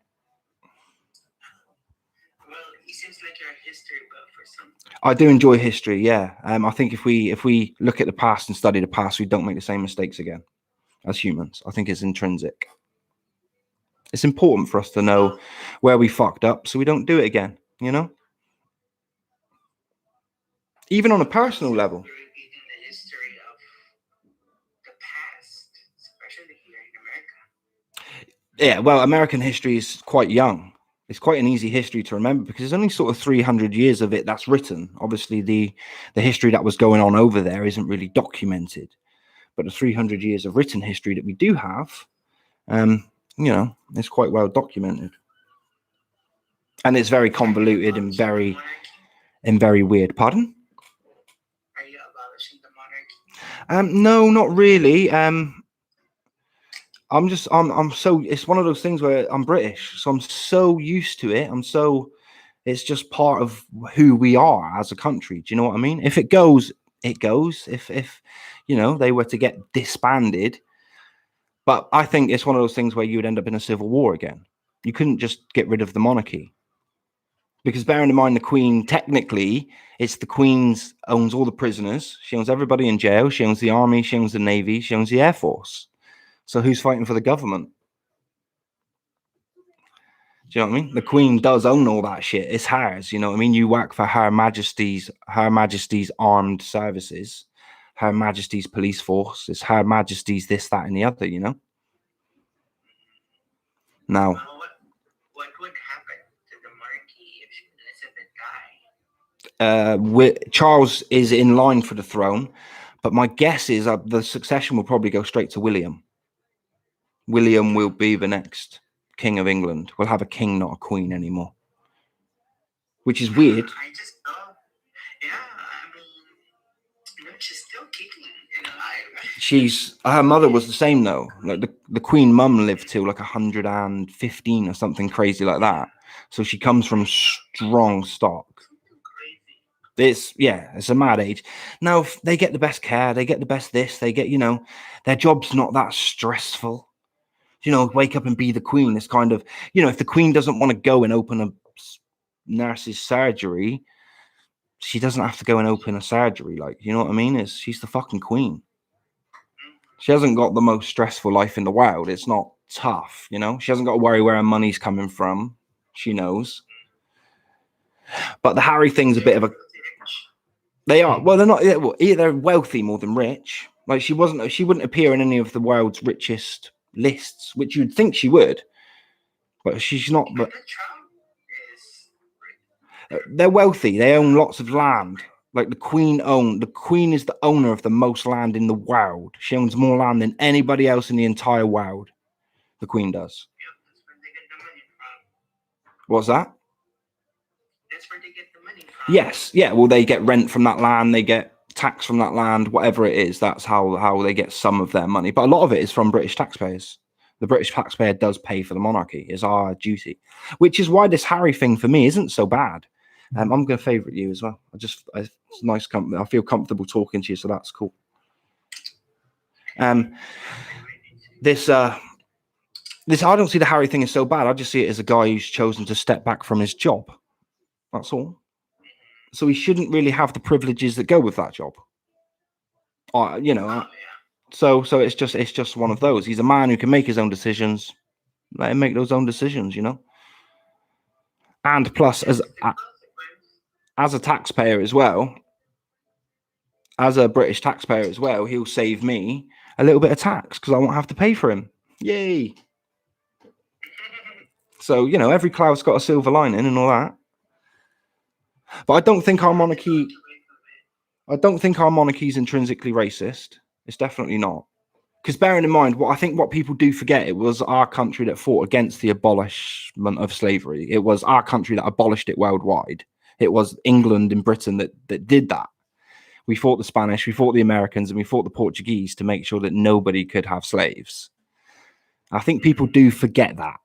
it seems like you're a history buff or something. I do enjoy history. Yeah. I think if we look at the past and study the past, we don't make the same mistakes again as humans. I think it's intrinsic. It's important for us to know where we fucked up so we don't do it again, you know? Even on a personal level. You're repeating the history of the past, especially here in America. Yeah, well, American history is quite young. It's quite an easy history to remember because there's only sort of 300 years of it that's written. Obviously, the history that was going on over there isn't really documented. But the 300 years of written history that we do have, you know, it's quite well documented. And it's very convoluted and very weird. Pardon? Are you abolishing the monarchy? No, not really. I'm so, it's one of those things where I'm British, so I'm so used to it. It's just part of who we are as a country. Do you know what I mean? If it goes, it goes. If you know, they were to get disbanded, but I think it's one of those things where you would end up in a civil war again. You couldn't just get rid of the monarchy. Because bearing in mind, the Queen, technically, it's the Queen's owns all the prisoners. She owns everybody in jail. She owns the army. She owns the navy. She owns the air force. So who's fighting for the government? Do you know what I mean? The Queen does own all that shit. It's hers. You know what I mean? You work for Her Majesty's armed services, Her Majesty's police force. It's Her Majesty's this, that, and the other. You know. Now. What would happen to the monarchy if Elizabeth died? Charles is in line for the throne, but my guess is the succession will probably go straight to William. William will be the next King of England. We'll have a king, not a queen anymore, which is weird. I just thought, yeah, I mean, she's still kicking and alive. Her mother was the same though. Like the Queen mum lived till like 115 or something crazy like that. So she comes from strong stock. It's a mad age. Now they get the best care, they get the best this, they get, you know, their job's not that stressful. You know, wake up and be the Queen. It's kind of, you know, if the Queen doesn't want to go and open a nurse's surgery, she doesn't have to go and open a surgery. Like, you know what I mean? She's the fucking Queen. She hasn't got the most stressful life in the world. It's not tough, you know. She hasn't got to worry where her money's coming from. She knows. But the Harry thing's a bit of a. They are. Well, they're not. They're wealthy more than rich. Like she wouldn't appear in any of the world's richest lists, which you'd think she would, but she's not. But they're wealthy. They own lots of land. Like the Queen is the owner of the most land in the world. She owns more land than anybody else in the entire world. The Queen does. What's that? That's where they get the money from. Yes. Yeah. Well, they get rent from that land. They get tax from that land. Whatever it is, that's how they get some of their money. But a lot of it is from British taxpayers. The British taxpayer does pay for the monarchy. It's our duty, which is why this Harry thing for me isn't so bad. I'm going to favourite you as well. It's nice company. I feel comfortable talking to you, so that's cool. This I don't see the Harry thing as so bad. I just see it as a guy who's chosen to step back from his job. That's all. So he shouldn't really have the privileges that go with that job. You know. So it's just one of those. He's a man who can make his own decisions. Let him make those own decisions, you know. And plus, as a taxpayer as well, as a British taxpayer as well, he'll save me a little bit of tax because I won't have to pay for him. Yay! So, you know, every cloud's got a silver lining and all that. But I don't think our monarchy is intrinsically racist. It's definitely not. Because bearing in mind, what people do forget, it was our country that fought against the abolishment of slavery. It was our country that abolished it worldwide. It was England and Britain that did that. We fought the Spanish, we fought the Americans, and we fought the Portuguese to make sure that nobody could have slaves. I think people do forget that.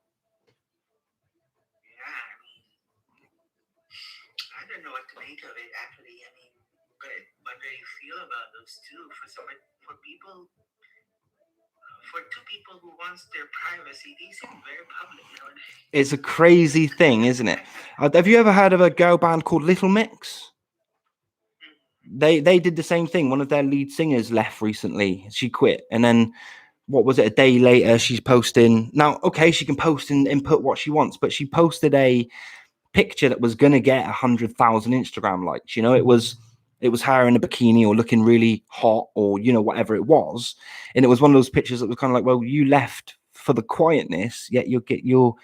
I don't know what to make of it, actually. I mean, but what do you feel about those two? For two people who wants their privacy, they seem very public. You know? It's a crazy thing, isn't it? Have you ever heard of a girl band called Little Mix? They did the same thing. One of their lead singers left recently. She quit, and then what was it? A day later, she's posting. Now, okay, she can post and input what she wants, but she posted a picture that was going to get 100,000 Instagram likes. You know, it was her in a bikini or looking really hot or, you know, whatever it was. And it was one of those pictures that was kind of like, well, you left for the quietness, yet you'll get your,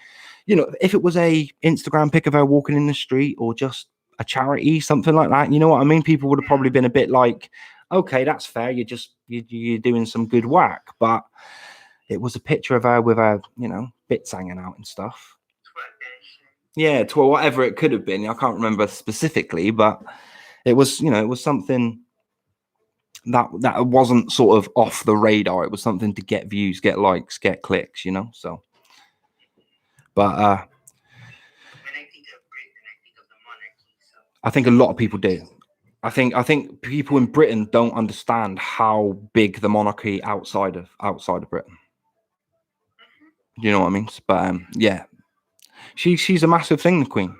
you know, if it was a Instagram pic of her walking in the street or just a charity, something like that, you know what I mean? People would have probably been a bit like, okay, that's fair. You're doing some good work. But it was a picture of her with her, you know, bits hanging out and stuff. Yeah, to whatever it could have been. I can't remember specifically, but it was, you know, it was something that wasn't sort of off the radar. It was something to get views, get likes, get clicks, you know. So, but when I think of Britain, I think of the monarchy. So I think a lot of people do. I think people in Britain don't understand how big the monarchy outside of Britain. You know what I mean? But yeah, she's a massive thing, the Queen.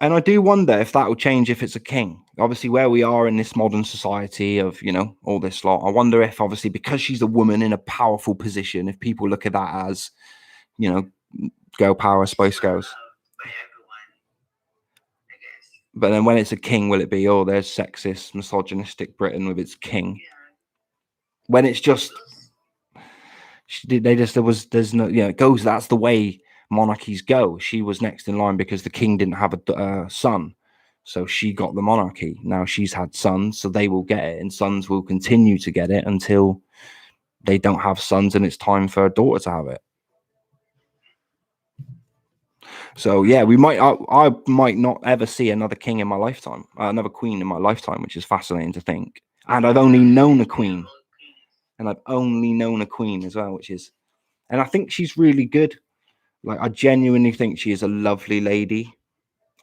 And I do wonder if that will change if it's a king. Obviously, where we are in this modern society of, you know, all this lot, I wonder if, obviously, because she's a woman in a powerful position, if people look at that as, you know, girl power, Spice Girls. But then when it's a king, will it be, oh, there's sexist, misogynistic Britain with its king? When it's just, there's no, you know, it goes, that's the way monarchies go. She was next in line because the king didn't have a son, so she got the monarchy. Now she's had sons, so they will get it, and sons will continue to get it until they don't have sons and it's time for a daughter to have it. So yeah, I might not ever see another king in my lifetime, another queen in my lifetime, which is fascinating to think. And I've only known a queen, as well, which is, and I think she's really good. Like, I genuinely think she is a lovely lady.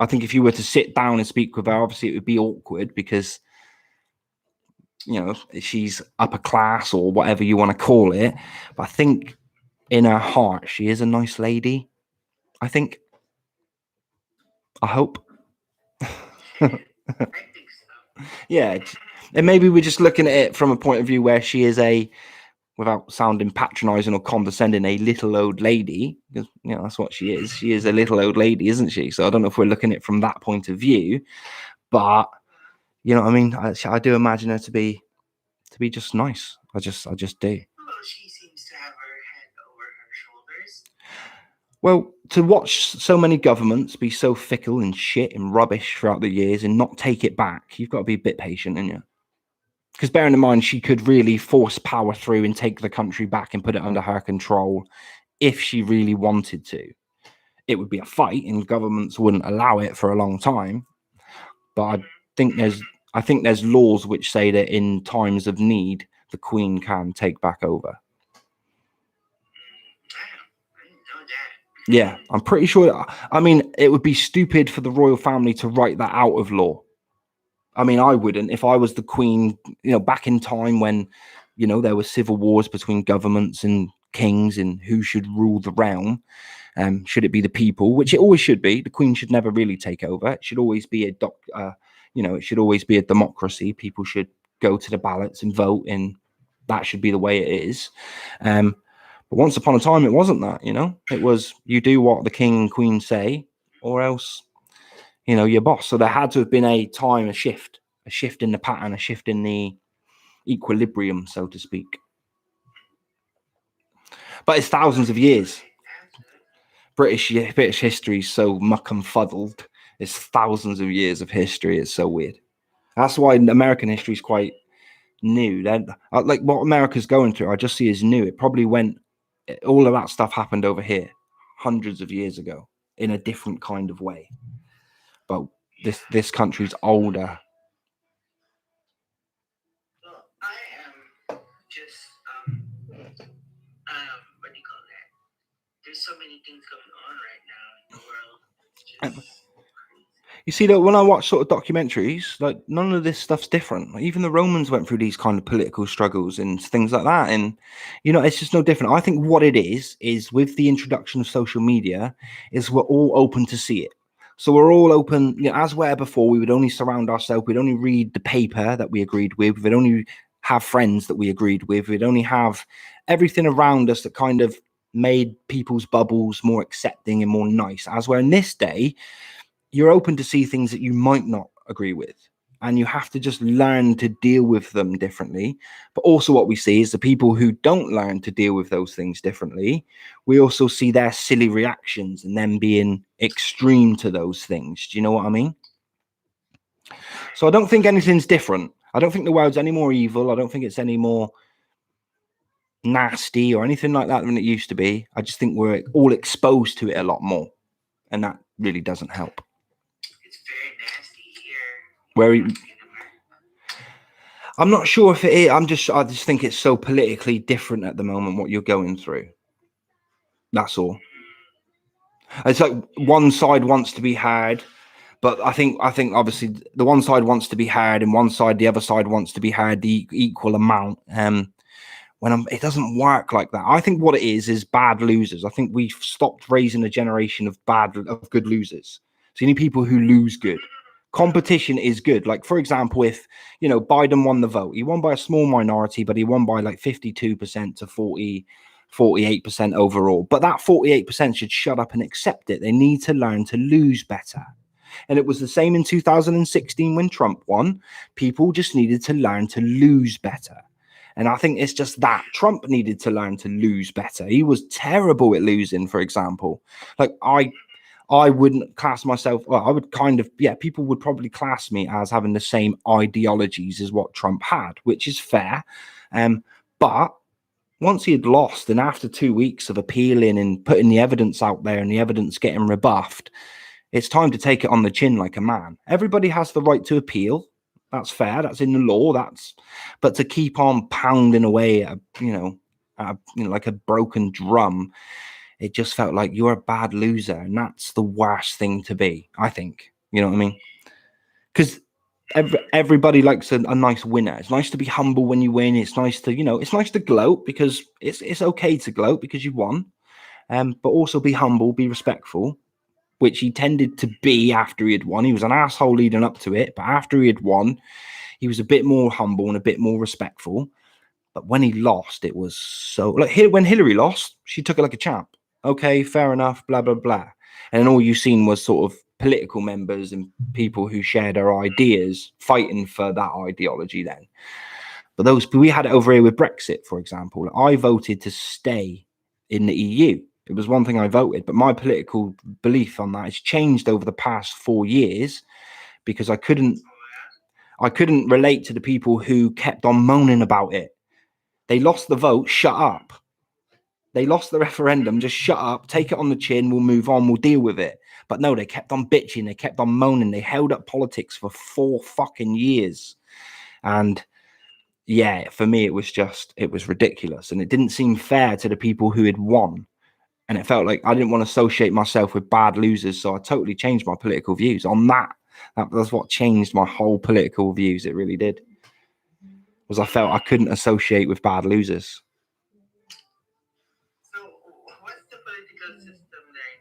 I think if you were to sit down and speak with her, obviously it would be awkward because, you know, she's upper class or whatever you want to call it. But I think in her heart, she is a nice lady. I think. I hope. Yeah. And maybe we're just looking at it from a point of view where she is without sounding patronizing or condescending, a little old lady, because, you know, that's what she is. She is a little old lady, isn't she? So I don't know if we're looking at it from that point of view, but you know what I mean? I do imagine her to be just nice. I just do. Well, she seems to have her head over her shoulders. Well, to watch so many governments be so fickle and shit and rubbish throughout the years and not take it back, you've got to be a bit patient, ain't you? Because bearing in mind, she could really force power through and take the country back and put it under her control if she really wanted to. It would be a fight and governments wouldn't allow it for a long time. But I think there's laws which say that in times of need, the Queen can take back over. Yeah, I'm pretty sure. I mean, it would be stupid for the royal family to write that out of law. I mean, I wouldn't. If I was the Queen, you know, back in time when, you know, there were civil wars between governments and kings and who should rule the realm. Should it be the people, which it always should be? The Queen should never really take over. It should always be it should always be a democracy. People should go to the ballots and vote, and that should be the way it is. But once upon a time, it wasn't that, you know. It was you do what the king and queen say, or else, you know, your boss. So there had to have been a shift in the pattern, a shift in the equilibrium, so to speak. But it's thousands of years. British history is so muck and fuddled. It's thousands of years of history. It's so weird. That's why American history is quite new. Then, like what America's going through, I just see as new. It probably all of that stuff happened over here hundreds of years ago in a different kind of way. But this country's older. Well, I am just what do you call that? There's so many things going on right now in the world. It's just You see that when I watch sort of documentaries, like none of this stuff's different. Like, even the Romans went through these kind of political struggles and things like that. And, you know, it's just no different. I think what it is with the introduction of social media is we're all open to see it. So we're all open, you know, as where before we would only surround ourselves. We'd only read the paper that we agreed with. We'd only have friends that we agreed with. We'd only have everything around us that kind of made people's bubbles more accepting and more nice. As where in this day, you're open to see things that you might not agree with, and you have to just learn to deal with them differently. But also what we see is the people who don't learn to deal with those things differently, we also see their silly reactions and them being extreme to those things. Do you know what I mean? So I don't think anything's different. I don't think the world's any more evil. I don't think it's any more nasty or anything like that than it used to be. I just think we're all exposed to it a lot more, and that really doesn't help. very nasty here. I'm not sure if it is. I just think it's so politically different at the moment what you're going through. That's all. It's like one side wants to be heard, but I think obviously the one side wants to be heard, and the other side wants to be heard the equal amount. It doesn't work like that. I think what it is bad losers. I think we've stopped raising a generation of good losers. So you need people who lose good. Competition is good. Like, for example, if, you know, Biden won the vote, he won by a small minority, but he won by like 52% to 48% overall. But that 48% should shut up and accept it. They need to learn to lose better. And it was the same in 2016 when Trump won. People just needed to learn to lose better. And I think it's just that Trump needed to learn to lose better. He was terrible at losing, for example. Like, I wouldn't class myself, well, I would people would probably class me as having the same ideologies as what Trump had, which is fair. But once he had lost, and after 2 weeks of appealing and putting the evidence out there and the evidence getting rebuffed, it's time to take it on the chin like a man. Everybody has the right to appeal. That's fair. That's in the law. But to keep on pounding away at, like a broken drum, it just felt like you're a bad loser, and that's the worst thing to be, I think. You know what I mean? Because everybody likes a nice winner. It's nice to be humble when you win. It's nice to gloat, because it's okay to gloat because you won. But also be humble, be respectful, which he tended to be after he had won. He was an asshole leading up to it, but after he had won, he was a bit more humble and a bit more respectful. But when he lost, it was so... Like, when Hillary lost, she took it like a champ. Okay, fair enough, blah, blah, blah. And then all you've seen was sort of political members and people who shared our ideas fighting for that ideology then. But we had it over here with Brexit, for example. I voted to stay in the EU. It was one thing I voted, but my political belief on that has changed over the past 4 years, because I couldn't relate to the people who kept on moaning about it. They lost the vote, shut up. They lost the referendum, just shut up, take it on the chin, we'll move on, we'll deal with it. But no, they kept on bitching, they kept on moaning, they held up politics for 4 fucking years. And yeah, for me, it was ridiculous. And it didn't seem fair to the people who had won. And it felt like I didn't want to associate myself with bad losers. So I totally changed my political views on that. That's what changed my whole political views. It really did. Was I felt I couldn't associate with bad losers. So what's the political system then?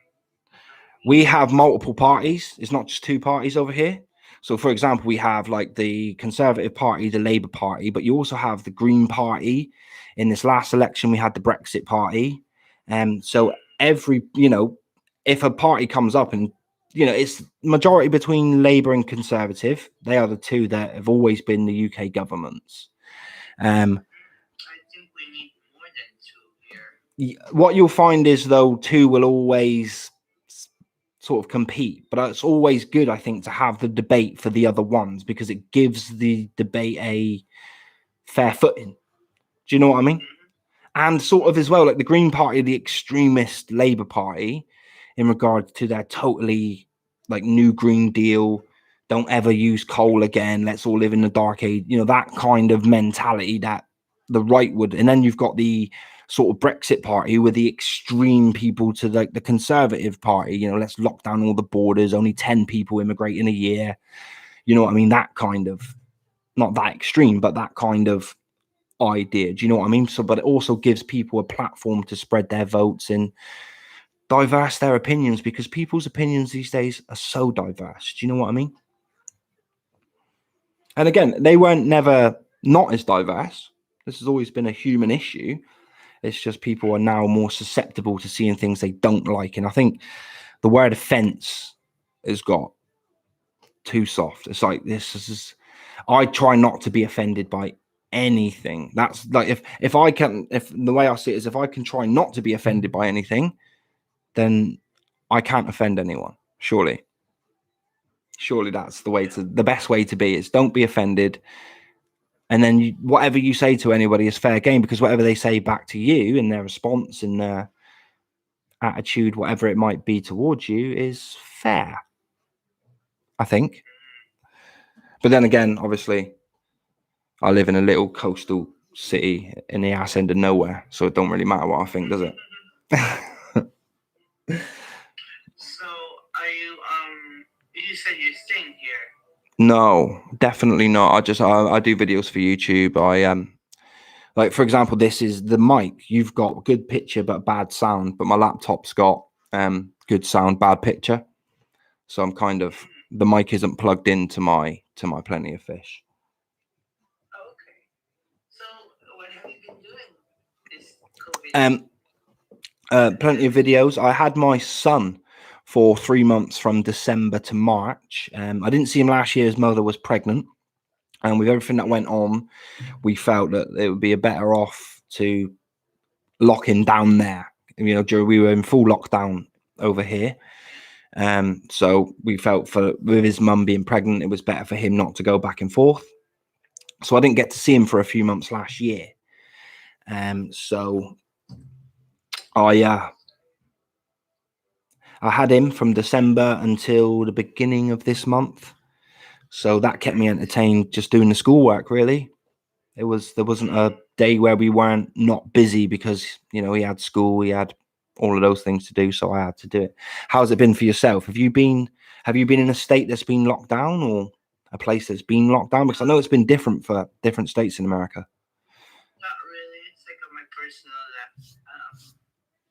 We have multiple parties. It's not just 2 parties over here. So, for example, we have like the Conservative Party, the Labour Party, but you also have the Green Party. In this last election, we had the Brexit Party. So every, if a party comes up and, it's majority between Labour and Conservative. They are the two that have always been the UK governments. I think we need more than 2 here. What you'll find is, though, two will always sort of compete, but it's always good, I think, to have the debate for the other ones, because it gives the debate a fair footing. Do you know what I mean? And sort of as well, like the Green Party, the extremist Labour Party, in regard to their totally like new Green Deal, don't ever use coal again, let's all live in the dark age, that kind of mentality that the right would. And then you've got the sort of Brexit Party with the extreme people to like the Conservative Party, let's lock down all the borders, only 10 people immigrate in a year. You know what I mean? That kind of, not that extreme, but that kind of idea. Do you know what I mean? So, but it also gives people a platform to spread their votes and diverse their opinions, because people's opinions these days are so diverse. Do you know what I mean? And again, they weren't never not as diverse. This has always been a human issue. It's just people are now more susceptible to seeing things they don't like. And I think the word offense has got too soft. It's like, this is, I try not to be offended by anything. That's like, if the way I see it is, if I can try not to be offended by anything, then I can't offend anyone. Surely that's the best way to be, is don't be offended. And then whatever you say to anybody is fair game, because whatever they say back to you in their response and their attitude, whatever it might be towards you, is fair, I think. But then again, obviously, I live in a little coastal city in the ass end of nowhere, so it don't really matter what I think, does it? So, are you said you're staying here? No, definitely not. I do videos for YouTube. Like, for example, this is the mic. You've got good picture but bad sound, but my laptop's got good sound, bad picture. So I'm kind of, the mic isn't plugged into my Plenty of Fish. Okay. So what have you been doing this COVID? Plenty of videos. I had my son for 3 months from December to March. I didn't see him last year. His mother was pregnant, and with everything that went on, we felt that it would be better off to lock him down there. We were in full lockdown over here. So we felt, with his mum being pregnant, it was better for him not to go back and forth. So I didn't get to see him for a few months last year. So I had him from December until the beginning of this month. So that kept me entertained, just doing the schoolwork, really. There wasn't a day where we weren't not busy, because, he had school, he had all of those things to do, so I had to do it. How's it been for yourself? Have you been in a state that's been locked down, or a place that's been locked down? Because I know it's been different for different states in America. Not really. It's like my personal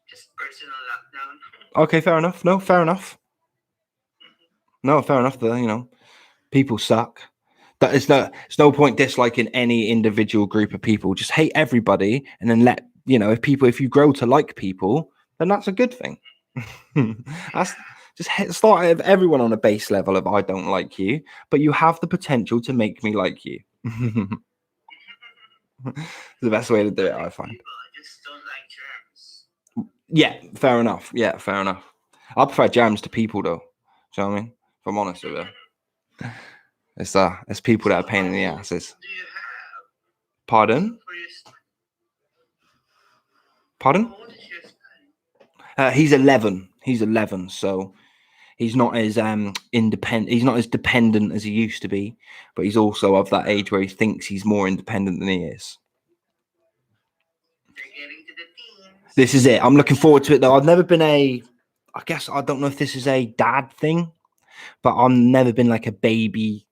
just personal lockdown. Okay, fair enough. No, fair enough. No, fair enough. People suck. It's no point disliking any individual group of people. Just hate everybody, and then if you grow to like people, then that's a good thing. That's just start with everyone on a base level of, I don't like you, but you have the potential to make me like you. The best way to do it, I find. I just don't like germs. Yeah, fair enough. Yeah, fair enough. I prefer germs to people, though. Do you know what I mean? If I'm honest with you. It's people that are a pain in the asses. Do you have? Pardon? For your son? Pardon? How old is your son? He's 11. He's 11, so he's not as independent. He's not as dependent as he used to be, but he's also of that age where he thinks he's more independent than he is. They're getting to the teens. This is it. I'm looking forward to it, though. I've never been I guess I don't know if this is a dad thing, but I've never been like a baby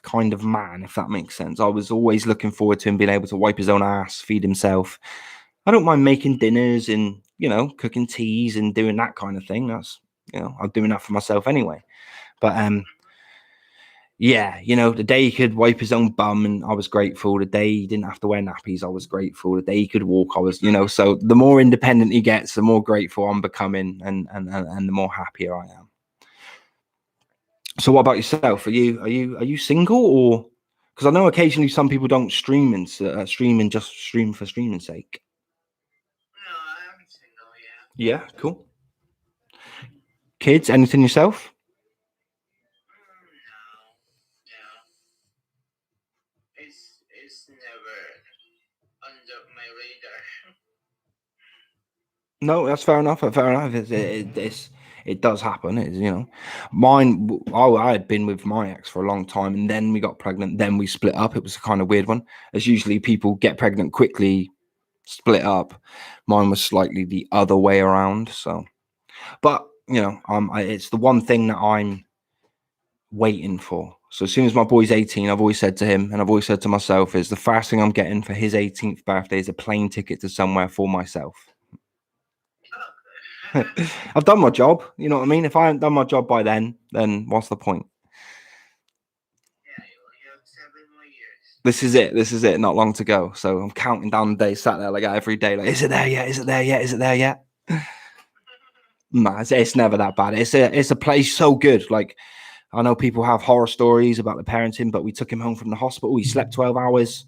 kind of man, if that makes sense. I was always looking forward to him being able to wipe his own ass, feed himself. I don't mind making dinners and, cooking teas and doing that kind of thing. That's, I'm doing that for myself anyway. But yeah, you know, the day he could wipe his own bum, and I was grateful. The day he didn't have to wear nappies, I was grateful. The day he could walk, I was, you know. So the more independent he gets, the more grateful I'm becoming, and the more happier I am. So, what about yourself? Are you single, or because I know occasionally some people don't stream and just stream for streaming's sake. No, I'm single, Yeah, cool. Kids, anything yourself? No. It's never under my radar. No, that's fair enough. Fair enough. It does happen. It's, you know, mine. I had been with my ex for a long time, and then we got pregnant. Then we split up. It was a kind of weird one. As usually people get pregnant quickly, split up. Mine was slightly the other way around. So, but you know, it's the one thing that I'm waiting for. So as soon as my boy's 18, I've always said to him, and I've always said to myself, is the first thing I'm getting for his 18th birthday is a plane ticket to somewhere for myself. I've done my job, you know what I mean? If I haven't done my job by then what's the point? Yeah, you have 7 more years. This is it, not long to go. So I'm counting down the days, sat there like every day, like, is it there yet? Is it there yet? Is it there yet? Nah, it's never that bad. It's a place so good. Like, I know people have horror stories about the parenting, but we took him home from the hospital. He slept 12 hours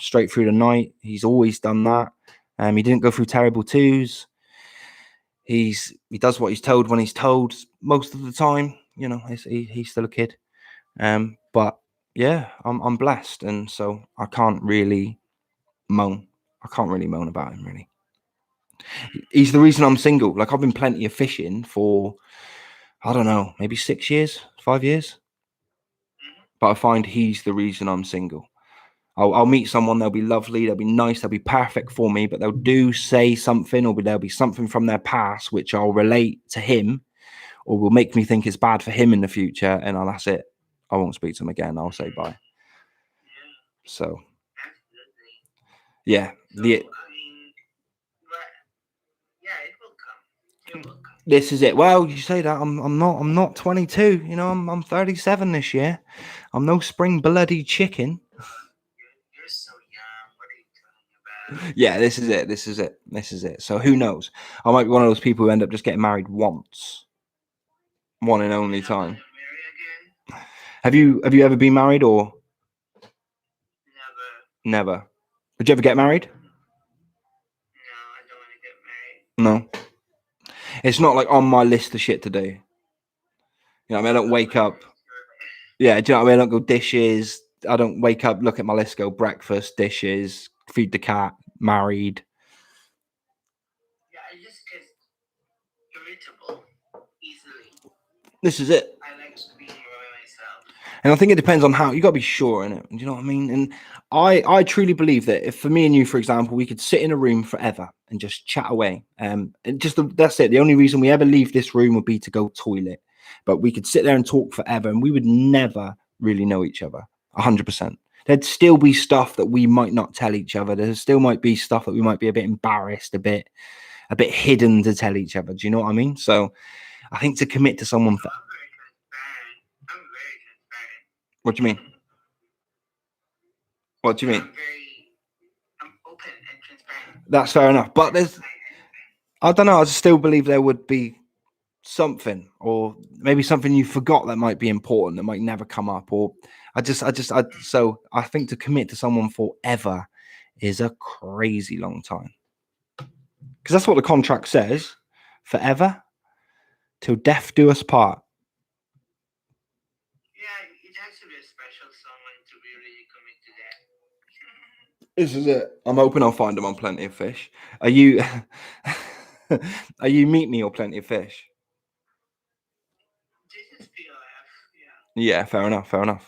straight through the night. He's always done that. He didn't go through terrible twos. He does what he's told when he's told most of the time. You know, he's still a kid. But yeah, I'm blessed, and so I can't really moan. I can't really moan about him, really. He's the reason I'm single. Like, I've been plenty of fishing for, I don't know, maybe 6 years, 5 years. But I find he's the reason I'm single. I'll meet someone, they'll be lovely, they'll be nice, they'll be perfect for me, but they'll do say something, or there'll be something from their past which I'll relate to him, or will make me think it's bad for him in the future, and that's it. I won't speak to him again. I'll say bye. So, yeah. So, I mean, yeah, it will come. It will come. This is it. Well, you say that I'm not 22. You know, I'm 37 this year. I'm no spring bloody chicken. You're so young. What are you talking about? Yeah, this is it. So who knows? I might be one of those people who end up just getting married once, one and only time. Have you ever been married, or? Never. Would you ever get married? No, I don't want to get married. No. It's not like on my list of shit to do. You know what I mean? I don't wake up. Yeah, do you know what I mean? I don't go dishes. I don't wake up, look at my list, go breakfast, dishes, feed the cat, married. Yeah, I just get irritable easily. This is it. I like being by myself. And I think it depends on how, you got to be sure in it. Do you know what I mean? And I truly believe that if, for me and you, for example, we could sit in a room forever and just chat away. And that's it. The only reason we ever leave this room would be to go toilet. But we could sit there and talk forever, and we would never really know each other 100%. There'd still be stuff that we might not tell each other. There still might be stuff that we might be a bit embarrassed, a bit hidden to tell each other. Do you know what I mean? So I think to commit to someone for... I'm very transparent. What do you mean? What do you mean? I'm open and transparent. That's fair enough. But I don't know. I still believe there would be something, or maybe something you forgot that might be important, that might never come up, or so I think to commit to someone forever is a crazy long time, because that's what the contract says, forever, till death do us part. Yeah, it has to be a special someone to be really commit to that. This is it. I'm hoping I'll find them on Plenty of Fish. Are you are you Meet Me or Plenty of Fish? This is POF, Yeah, fair enough. Yeah, POF.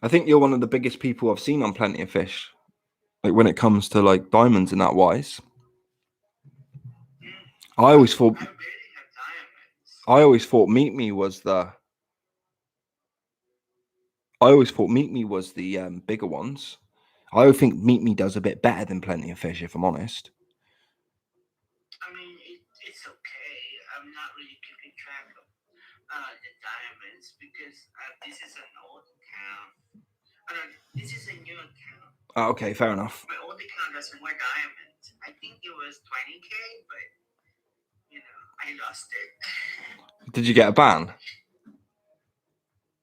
I think you're one of the biggest people I've seen on Plenty of Fish, like when it comes to like diamonds and that wise. I always thought Meet Me was the bigger ones. I think Meet Me does a bit better than Plenty of Fish, if I'm honest. I mean, it's okay. I'm not really keeping account. This is a new account. Oh, okay, fair enough. My old account has more diamonds. I think it was 20K, but I lost it. Did you get a ban?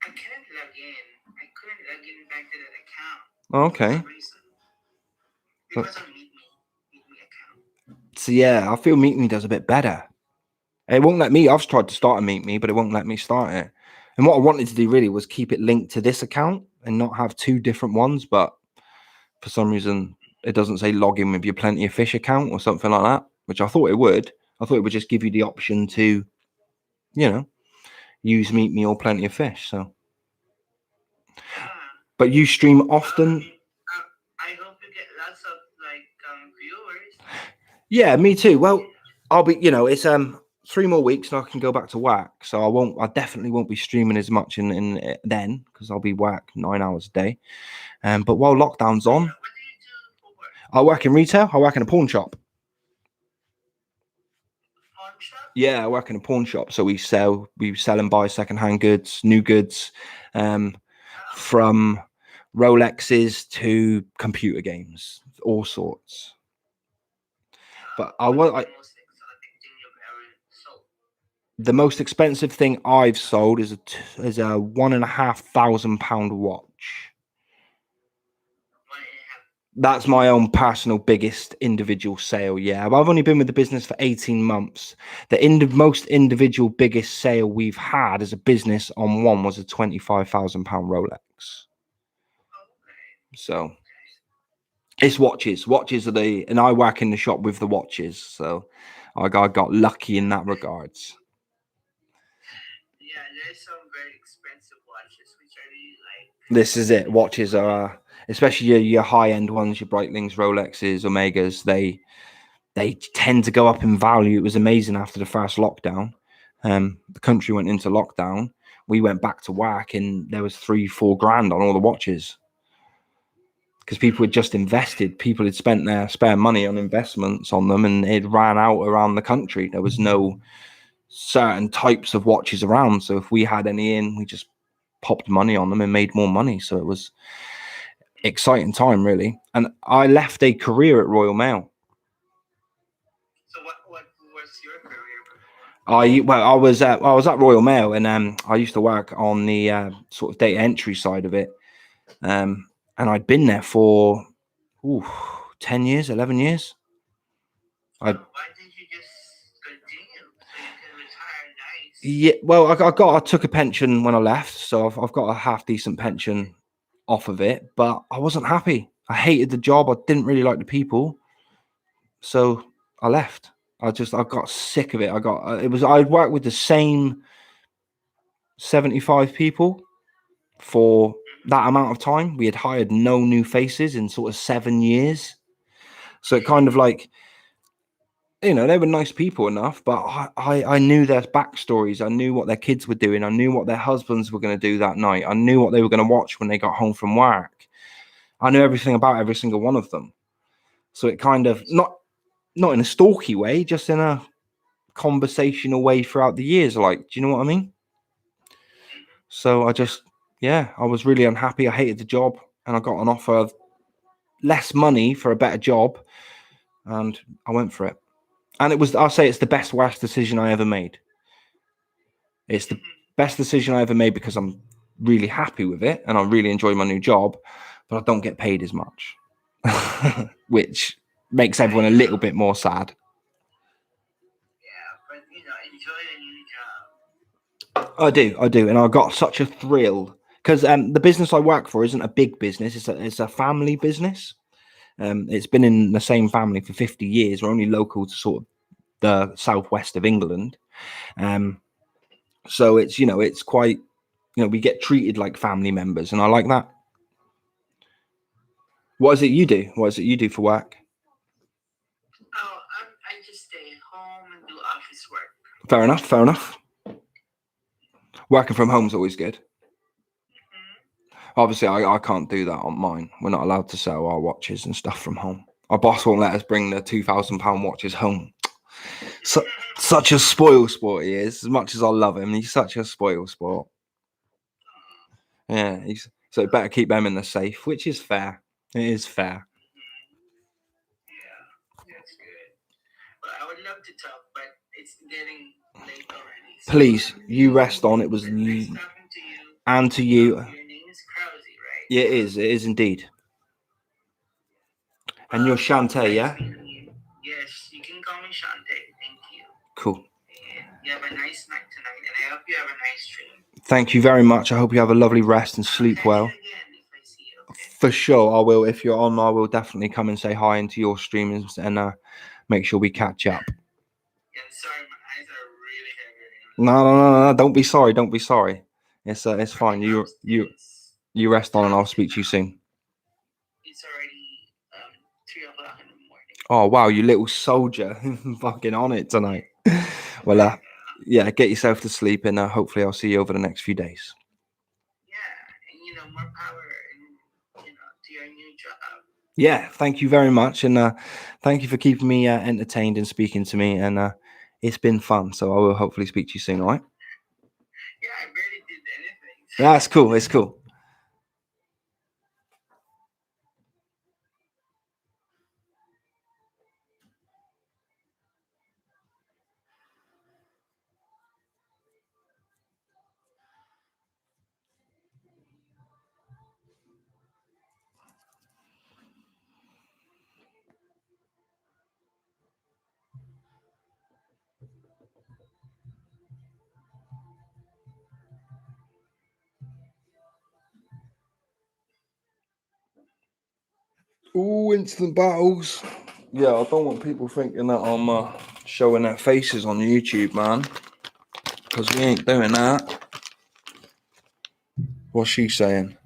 I couldn't log in. I couldn't log in back to that account. Oh, okay. For some reason. It was on Meet Me account. So yeah, I feel Meet Me does a bit better. It won't let me. I've tried to start a Meet Me, but it won't let me start it. And what I wanted to do really was keep it linked to this account and not have two different ones. But for some reason, it doesn't say log in with your Plenty of Fish account or something like that, which I thought it would. I thought it would just give you the option to, use Meet Me or Plenty of Fish. So, but you stream often. I hope you get lots of viewers. Yeah, me too. Well, I'll be. It's 3 more weeks and I can go back to work. So I definitely won't be streaming as much in then because I'll be work 9 hours a day. But while lockdown's on, What do you do for work? I work in retail. I work in a pawn shop. Pawn shop? Yeah, I work in a pawn shop. So we sell and buy secondhand goods, new goods, from Rolexes to computer games, all sorts. But the most expensive thing I've sold is a £1,500 watch. That's my own personal biggest individual sale. Yeah, I've only been with the business for 18 months. The most individual biggest sale we've had as a business on one was a £25,000 Rolex. So it's watches. Watches are and I work in the shop with the watches. So I got lucky in that regards. Yeah, there's some very expensive watches which I really like. This is it. Watches are, especially your high-end ones, your Breitlings, Rolexes, Omegas, they tend to go up in value. It was amazing after the first lockdown. The country went into lockdown. We went back to work and there was 3-4 grand on all the watches. Because people had just invested. People had spent their spare money on investments on them and it ran out around the country. There was no certain types of watches around. So if we had any in, we just popped money on them and made more money. So it was exciting time, really. And I left a career at Royal Mail. So what was your career? I was at Royal Mail and I used to work on the sort of data entry side of it. And I'd been there for 10 years, 11 years. Why did you just continue so you can retire nice? Yeah, well, I took a pension when I left, so I've got a half decent pension off of it, but I wasn't happy. I hated the job. I didn't really like the people, so I left. I got sick of it. I'd worked with the same 75 people for that amount of time. We had hired no new faces in sort of 7 years. So it kind of they were nice people enough, but I knew their backstories. I knew what their kids were doing. I knew what their husbands were going to do that night. I knew what they were going to watch when they got home from work. I knew everything about every single one of them. So it kind of, not in a stalky way, just in a conversational way throughout the years. Do you know what I mean? So I was really unhappy. I hated the job and I got an offer of less money for a better job and I went for it. And I'll say it's the worst decision I ever made. It's the best decision I ever made because I'm really happy with it and I really enjoy my new job, but I don't get paid as much, which makes everyone a little bit more sad. Yeah, but enjoy the new job. I do. And I got such a thrill because the business I work for isn't a big business. It's a family business. It's been in the same family for 50 years. We're only local to sort of the southwest of England. So it's, it's quite, we get treated like family members and I like that. What is it you do? What is it you do for work? Oh, I just stay home and do office work. Fair enough. Working from home is always good. Obviously, I can't do that on mine. We're not allowed to sell our watches and stuff from home. Our boss won't let us bring the £2,000 watches home. Such a spoil sport he is. As much as I love him, he's such a spoil sport. Yeah, So better keep them in the safe, which is fair. It is fair. Yeah, that's good. But I would love to talk, but it's getting late already. So Please, you rest on. It was nice talking to you. and to you. Your name is Krause, right? Yeah, it is. It is indeed. And you're Shantae, yeah? Yes, you can call me Shantae. Thank you. Cool. And you have a nice night tonight, and I hope you have a nice dream. Thank you very much. I hope you have a lovely rest and sleep well. Again, if I see you, okay? For sure, I will. If you're on, I will definitely come and say hi into your streamings and make sure we catch up. Yeah, sorry, my eyes are really heavy. No. Don't be sorry. Don't be sorry. It's fine. You rest on, and I'll speak to you soon. It's already 3 o'clock in the morning. Oh wow, you little soldier, fucking on it tonight. Well, yeah, get yourself to sleep, and hopefully I'll see you over the next few days. Yeah, and more power and to your new job. Yeah, thank you very much, and thank you for keeping me entertained and speaking to me, and it's been fun. So I will hopefully speak to you soon. All right? Yeah, I barely did anything. That's cool. It's cool. Ooh, instant battles. Yeah, I don't want people thinking that I'm showing their faces on YouTube, man. Because we ain't doing that. What's she saying?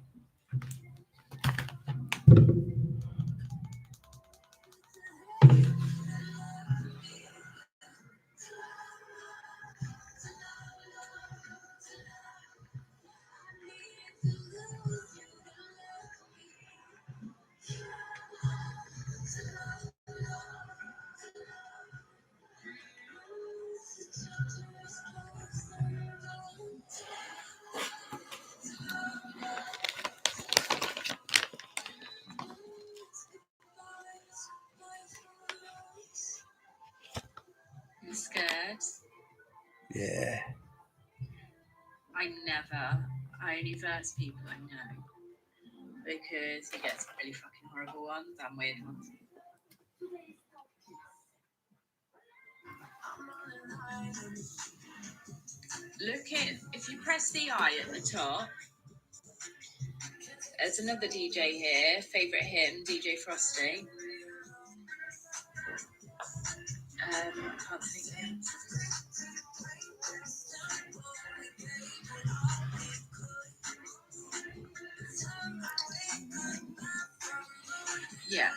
I'm scared. Yeah. I only verse people I know. Because he gets really fucking horrible ones and weird ones. If you press the eye at the top, there's another DJ here, favourite him, DJ Frosty. I can't think of him. Yeah.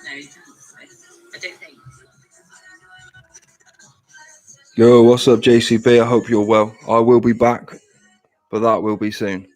No, he doesn't. I don't think. Yo, what's up, JCB? I hope you're well. I will be back, but that will be soon.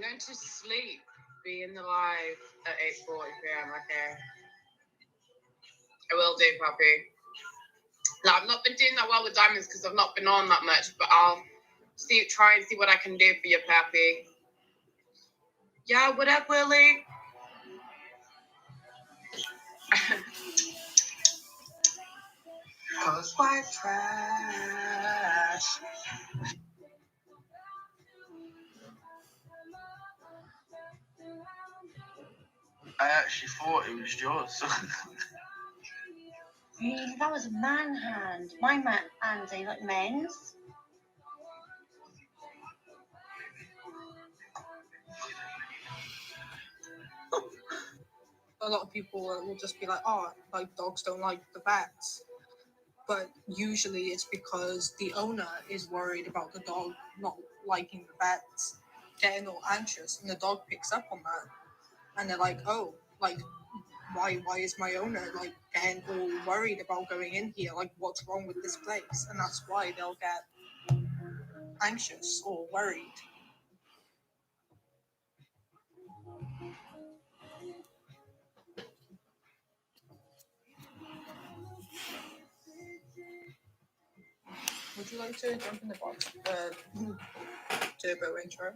going to sleep. Be in the live at 8:40 p.m. Okay. I will do, puppy. Now, I've not been doing that well with diamonds because I've not been on that much, but I'll try and see what I can do for you, puppy. Yeah, what up, Willie? Cause white trash. I actually thought it was yours. Really? That was a man hand. My hands are like men's. A lot of people will just be like, oh, like dogs don't like the vets. But usually it's because the owner is worried about the dog not liking the vets, getting all anxious, and the dog picks up on that. And they're like, oh, like, why is my owner like getting all worried about going in here? Like, what's wrong with this place? And that's why they'll get anxious or worried. Would you like to jump in the box? Turbo intro.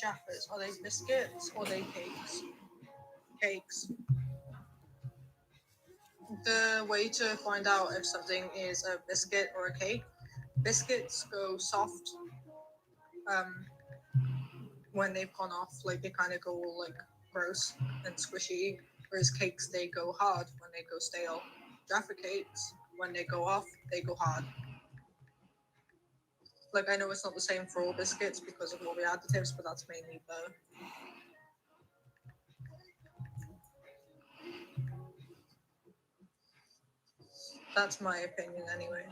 Jaffas, are they biscuits or are they cakes? Cakes. The way to find out if something is a biscuit or a cake, biscuits go soft when they've gone off, like they kind of go all like gross and squishy, whereas cakes, they go hard when they go stale. Jaffa cakes, when they go off, they go hard. Like, I know it's not the same for all biscuits because of all the additives, but that's mainly the... That's my opinion anyway.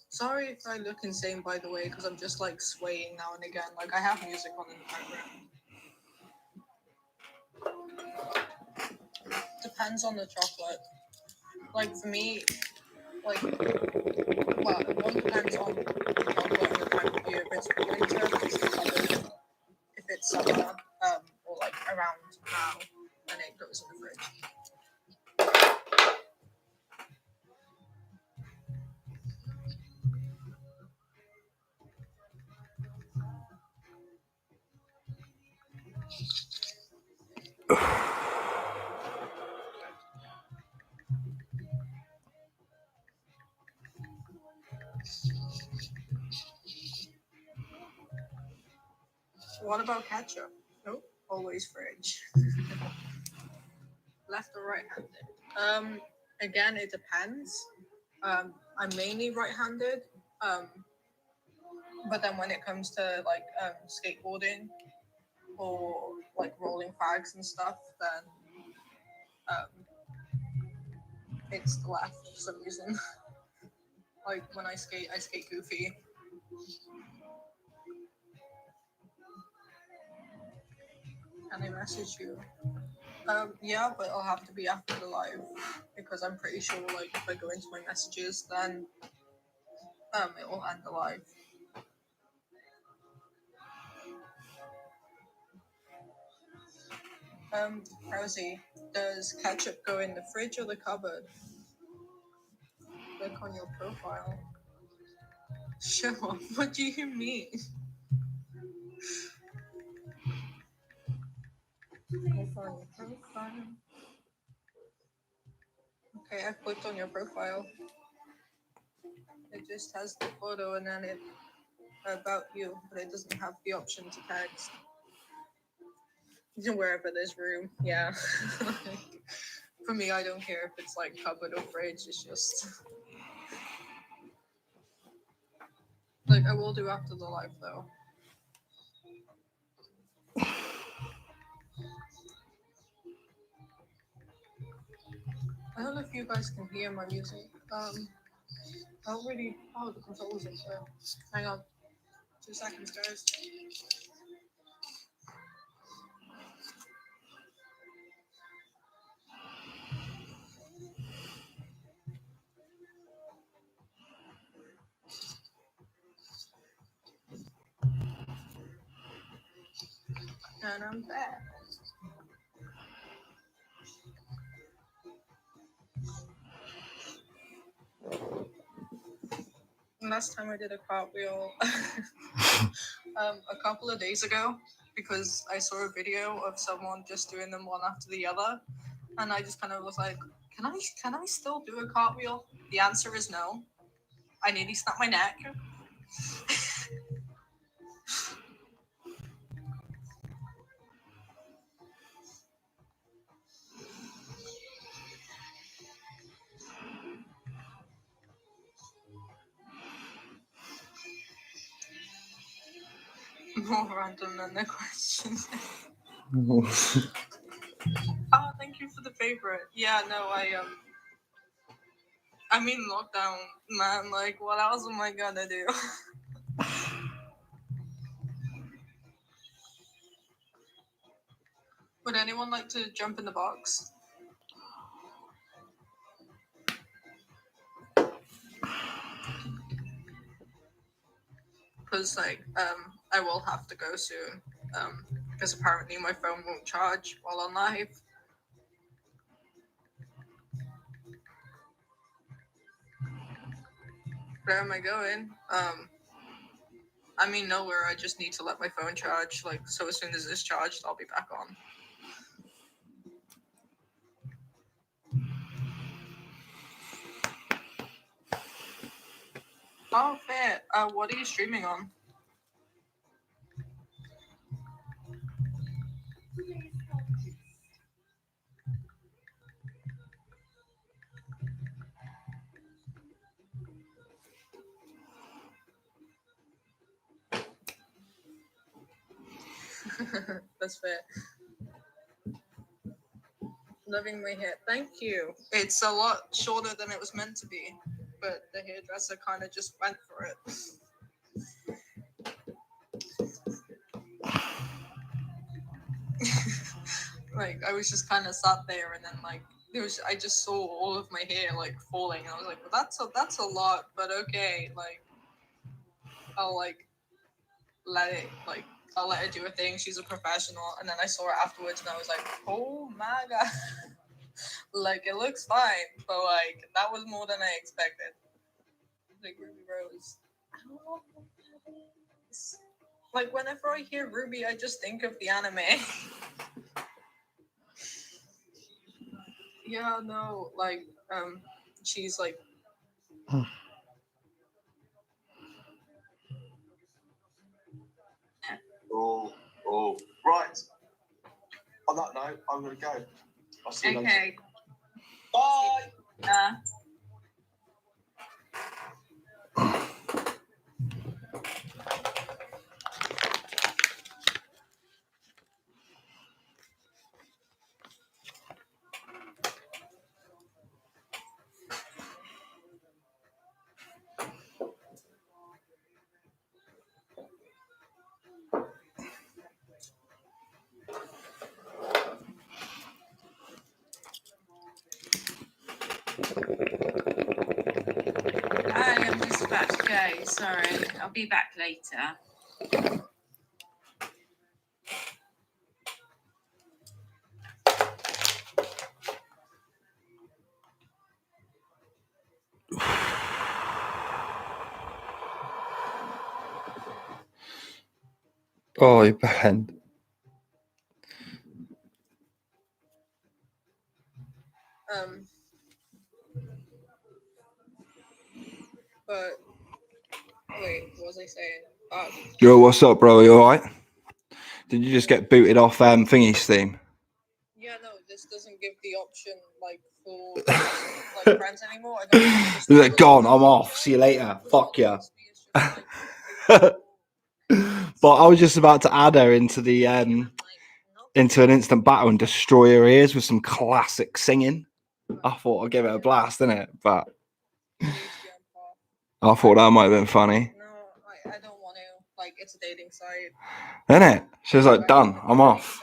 Sorry if I look insane, by the way, because I'm just like swaying now and again. Like, I have music on in the background. Depends on the chocolate. Like, for me, like, well, it all depends on the chocolate and the time of year. If it's winter, it's covered. If it's summer, or like around now, then it goes in the fridge. What about ketchup? Nope, always fridge. Left or right-handed? Again, it depends. I'm mainly right-handed. But then when it comes to like skateboarding or like rolling fags and stuff, then it's the left for some reason. Like when I skate goofy. Can I message you? Yeah, but I'll have to be after the live because I'm pretty sure like if I go into my messages, then it will end the live. Rosie, does ketchup go in the fridge or the cupboard? Look on your profile. Show off. What do you mean? Look on your profile. Okay, I clicked on your profile. It just has the photo and then it about you, but it doesn't have the option to text. Wherever there's room, yeah. For me, I don't care if it's like cupboard or fridge. It's just like I will do after the live though. I don't know if you guys can hear my music. I don't really. Oh, the controls are there. Hang on. 2 seconds, guys. And I'm back. Last time I did a cartwheel a couple of days ago, because I saw a video of someone just doing them one after the other, and I just kind of was like, can I still do a cartwheel? The answer is no. I nearly snapped my neck. More random than the questions. Oh, thank you for the favorite. Yeah, no, I'm in lockdown, man. Like, what else am I gonna do? Would anyone like to jump in the box? Because I will have to go soon. Because apparently my phone won't charge while on live. Where am I going? I mean nowhere. I just need to let my phone charge. Like, so as soon as it's charged, I'll be back on. Oh, fair. What are you streaming on? That's fair. Loving my hair. Thank you. It's a lot shorter than it was meant to be, but the hairdresser kind of just went for it. Like, I was just kind of sat there, and then like I just saw all of my hair like falling, and I was like, well, that's a lot, but okay, like I'll let her do a thing. She's a professional. And then I saw it afterwards, and I was like, oh my god. Like, it looks fine, but like that was more than I expected. Like Ruby Rose. I don't know what that is. Like, whenever I hear Ruby, I just think of the anime. Yeah, no, like, she's like. Oh, right. On that note, I'm going to go. I'll see you later. Bye. I'm just about to go. Sorry, I'll be back later. Oh, Ben. But wait, what was I saying? Yo, what's up, bro? You alright? Did you just get booted off Thingy's Steam? Yeah, no, this doesn't give the option like for like friends anymore. I don't You're like, gone, I'm off. See you later. Fuck ya. But I was just about to add her into the into an instant battle and destroy her ears with some classic singing. I thought I'd give it a blast, innit? But You need to be on par. I thought that might have been funny. No, I don't want to. Like, it's a dating site. Innit? She was like, done, I'm off.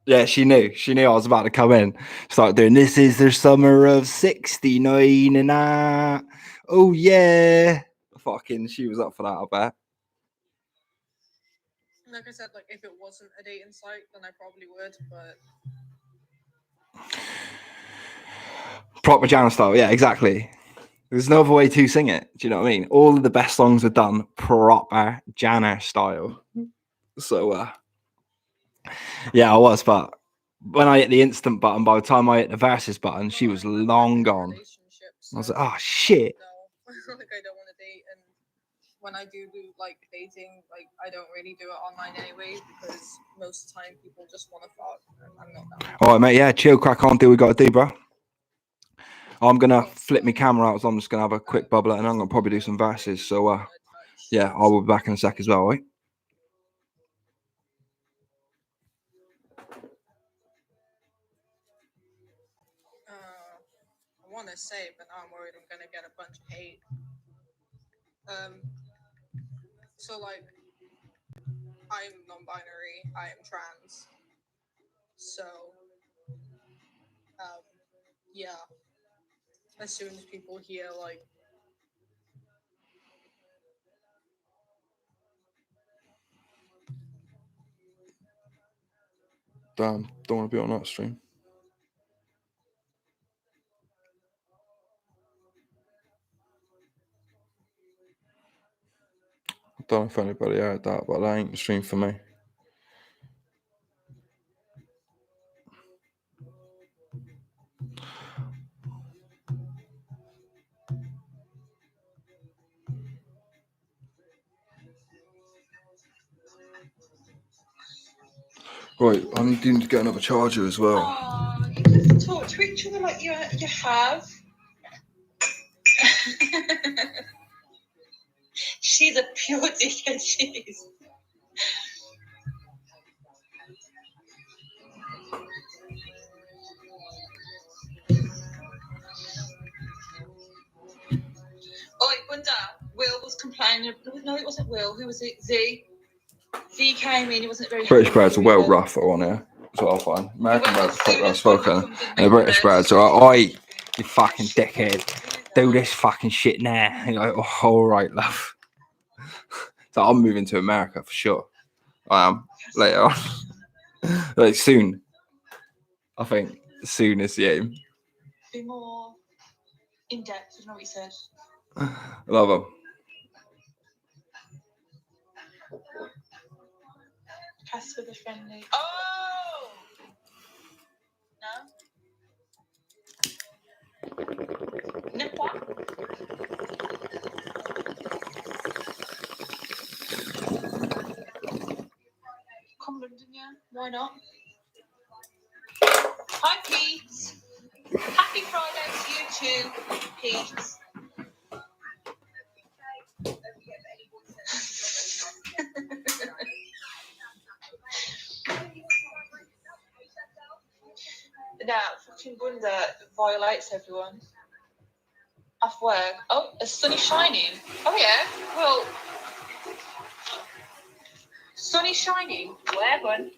Yeah, she knew I was about to come in. Start doing, this is the summer of 69 and that. Oh yeah. Fucking, she was up for that, I bet. Like I said, like, if it wasn't a dating site, then I probably would, but... Proper Jana style, yeah, exactly. There's no other way to sing it. Do you know what I mean? All of the best songs are done proper Jana style. So, yeah, I was, but when I hit the instant button, by the time I hit the verses button, she was long gone. I was like, oh, shit. No, like, I don't want to date, and when I do like dating, like, I don't really do it online anyway, because most of the time people just want to fuck, and I'm not that. All right, mate, yeah, chill, crack on, do what we got to do, bro. I'm going to flip my camera out, so I'm just going to have a quick bubble, and I'm going to probably do some verses, so, yeah, I'll be back in a sec as well, right? I want to say, but now I'm worried I'm going to get a bunch of hate. So, like, I'm non-binary, I am trans, so, yeah, as soon as people hear, like, Damn, don't want to be on that stream. I don't know if anybody heard that, but that ain't the stream for me. Right, I need to get another charger as well. Oh, you just talk to each other like you have. She's a pure dickhead, she is. Oh, I wonder, Will was complaining. No, it wasn't Will. Who was it? Z. Z came in, he wasn't very British happy birds are with well it. rough on here. That's what I find. American birds are quite well spoken. And the British birds are like, oi, you fucking dickhead. Do this fucking shit now. And you're like, oh, all right, love. So I'm moving to America for sure. I am. Later on. Like soon. I think soon is the aim. Be more in depth, you know what he said. I love them. Casper the friendly. Oh! No? Ne quoi? Come London, yeah? Why not? Hi, Pete. Happy Friday to you too, Pete. Now, fucking Wonder violates everyone. Off work. Oh, the sun is shining. Oh, yeah. Well, sun is shining. Where, bun?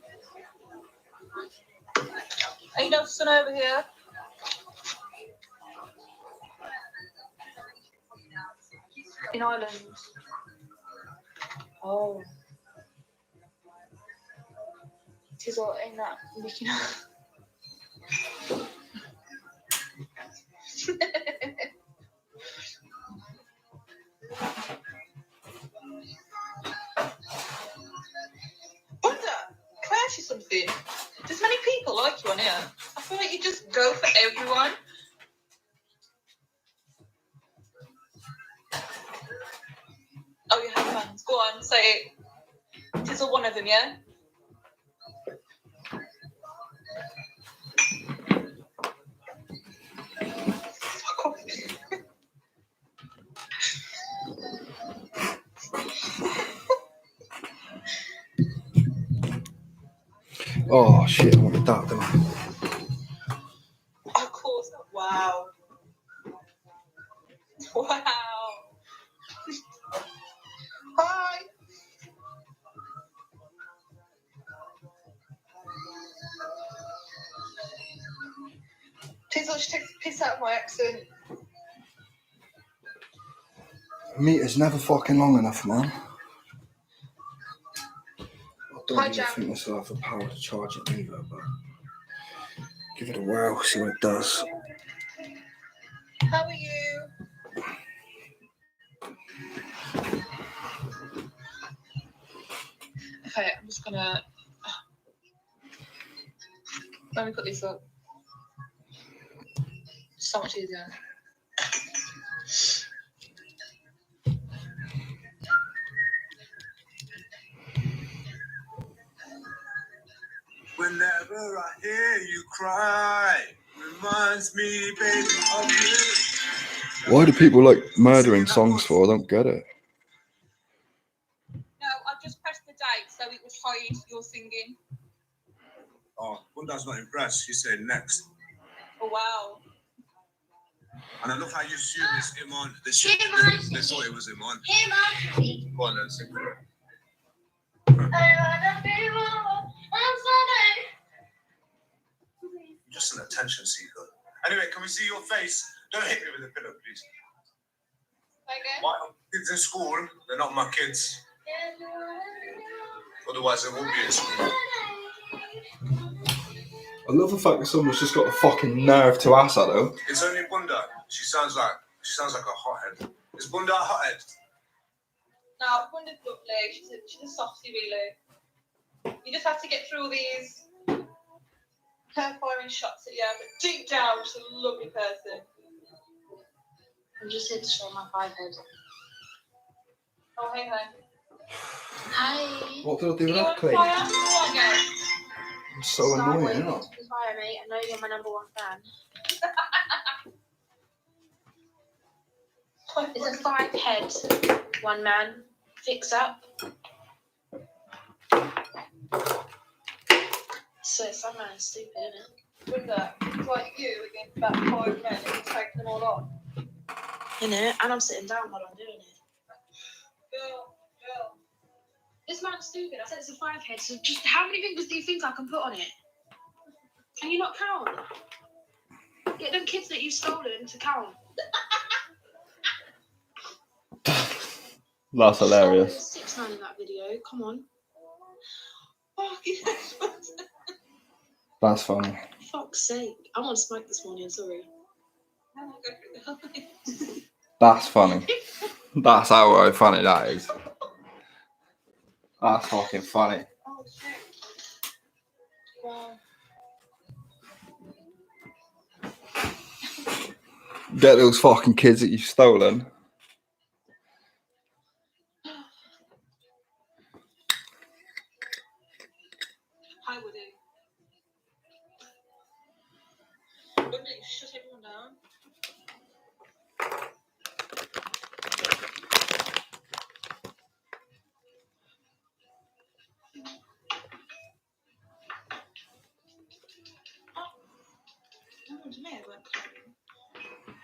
Ain't no sun over here. In Ireland. Oh. It is all ain't that looking up. Wonder, can I ask you something? There's many people like you on here. I feel like you just go for everyone. Oh, you have fans. Go on, say it. Tis one of them, yeah? Fuck off. Oh shit, I wanted that, didn't I? Of course. she takes the piss out of my accent. Meter's never fucking long enough, man. I don't Hi, really Jam. think this will have the power to charge it either, but give it a whirl, see what it does. How are you? Okay, I'm just gonna. Let me put these up. So much easier. Whenever I hear you cry, reminds me, baby, of you. Why do people like murdering songs for? I don't get it. No, I've just pressed the date so it would hide your singing. Oh, Bunda's not impressed. She said next. Oh, wow. And I love how you assume it's Iman. They thought it was Iman. Go on then, sing for it. You're just an attention seeker. Anyway, can we see your face? Don't hit me with a pillow, please. Okay. My kids in school, they're not my kids. Otherwise, they won't be in school. I love the fact that someone's just got the fucking nerve to ask that though. It's only Bunda. She sounds like a hothead. Is Bunda a hothead? No, Bunda's lovely. She's a softie, really. You just have to get through these hair-firing shots at you, but deep down, she's a lovely person. I'm just here to show my 5 head. Oh, hey, hey. Hi. What did I do with You that on clip? fire? Come on, go. I'm so annoying, isn't it? Fire, mate. I know you're my number 1 fan. It's a 5 head, 1 man. Fix up. So some man is stupid, isn't it? Bunda, it's like you against about 5 men and you take them all on. Innit? And I'm sitting down while I'm doing it. Girl. This man's stupid. I said it's a 5 head, so just how many fingers do you think I can put on it? Can you not count? Get them kids that you've stolen to count. That's hilarious. 6ix9ine in that video. Come on. Fuck, yes. That's funny. Fuck's sake. I want to smoke this morning, sorry. I want to go through the whole That's funny. That's how funny that is. That's fucking funny. Oh, shit. Wow. Get those fucking kids that you've stolen. Hi, Woody. Bunda, you shut everyone down. No one to me, I went crying.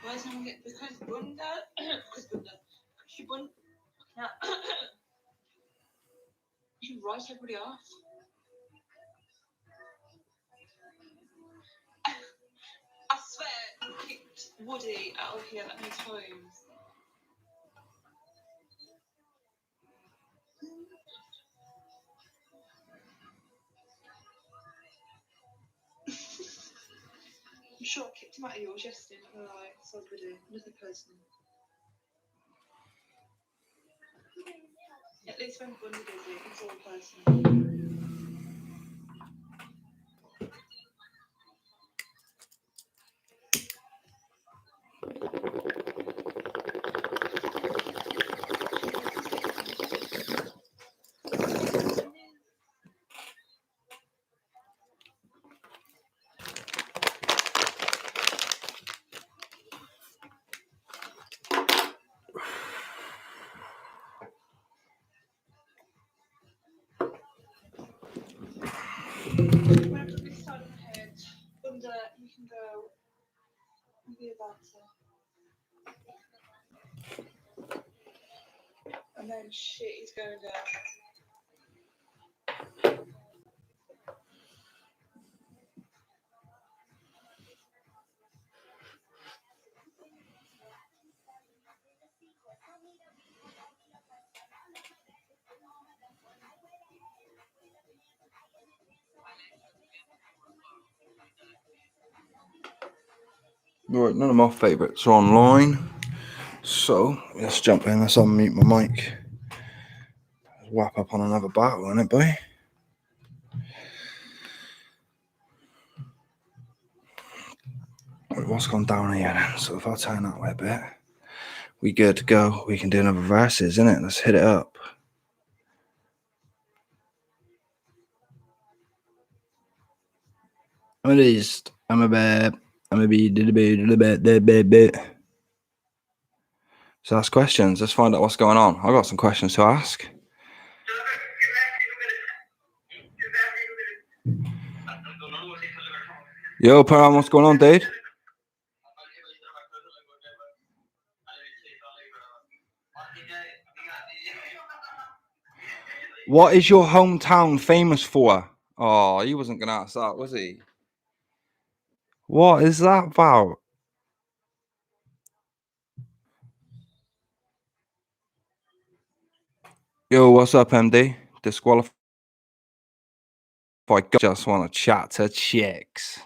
Why does no one get because Bunda? She Bunda. You write everybody off. I swear, you kicked Woody out of here that many times. I'm sure I kicked him out of yours yesterday. Alright, so Woody, nothing personal. At least when Bundy does it, it's all personal. When I put this side of my head, Bunda, you can go and be about it. And then shit is going down. Right, none of my favourites are online. So let's jump in. Let's unmute my mic. Wrap up on another battle, innit, boy? Right, what's gone down here then? So if I turn that way a bit, we good to go. We can do another verses, innit? Let's hit it up. I'm a bit. So ask questions. Let's find out what's going on. I got some questions to ask. Yo, Param, what's going on, dude? What is your hometown famous for? Oh, he wasn't going to ask that, was he? What is that about? Yo, what's up, MD? Disqualified. I just want to chat to chicks.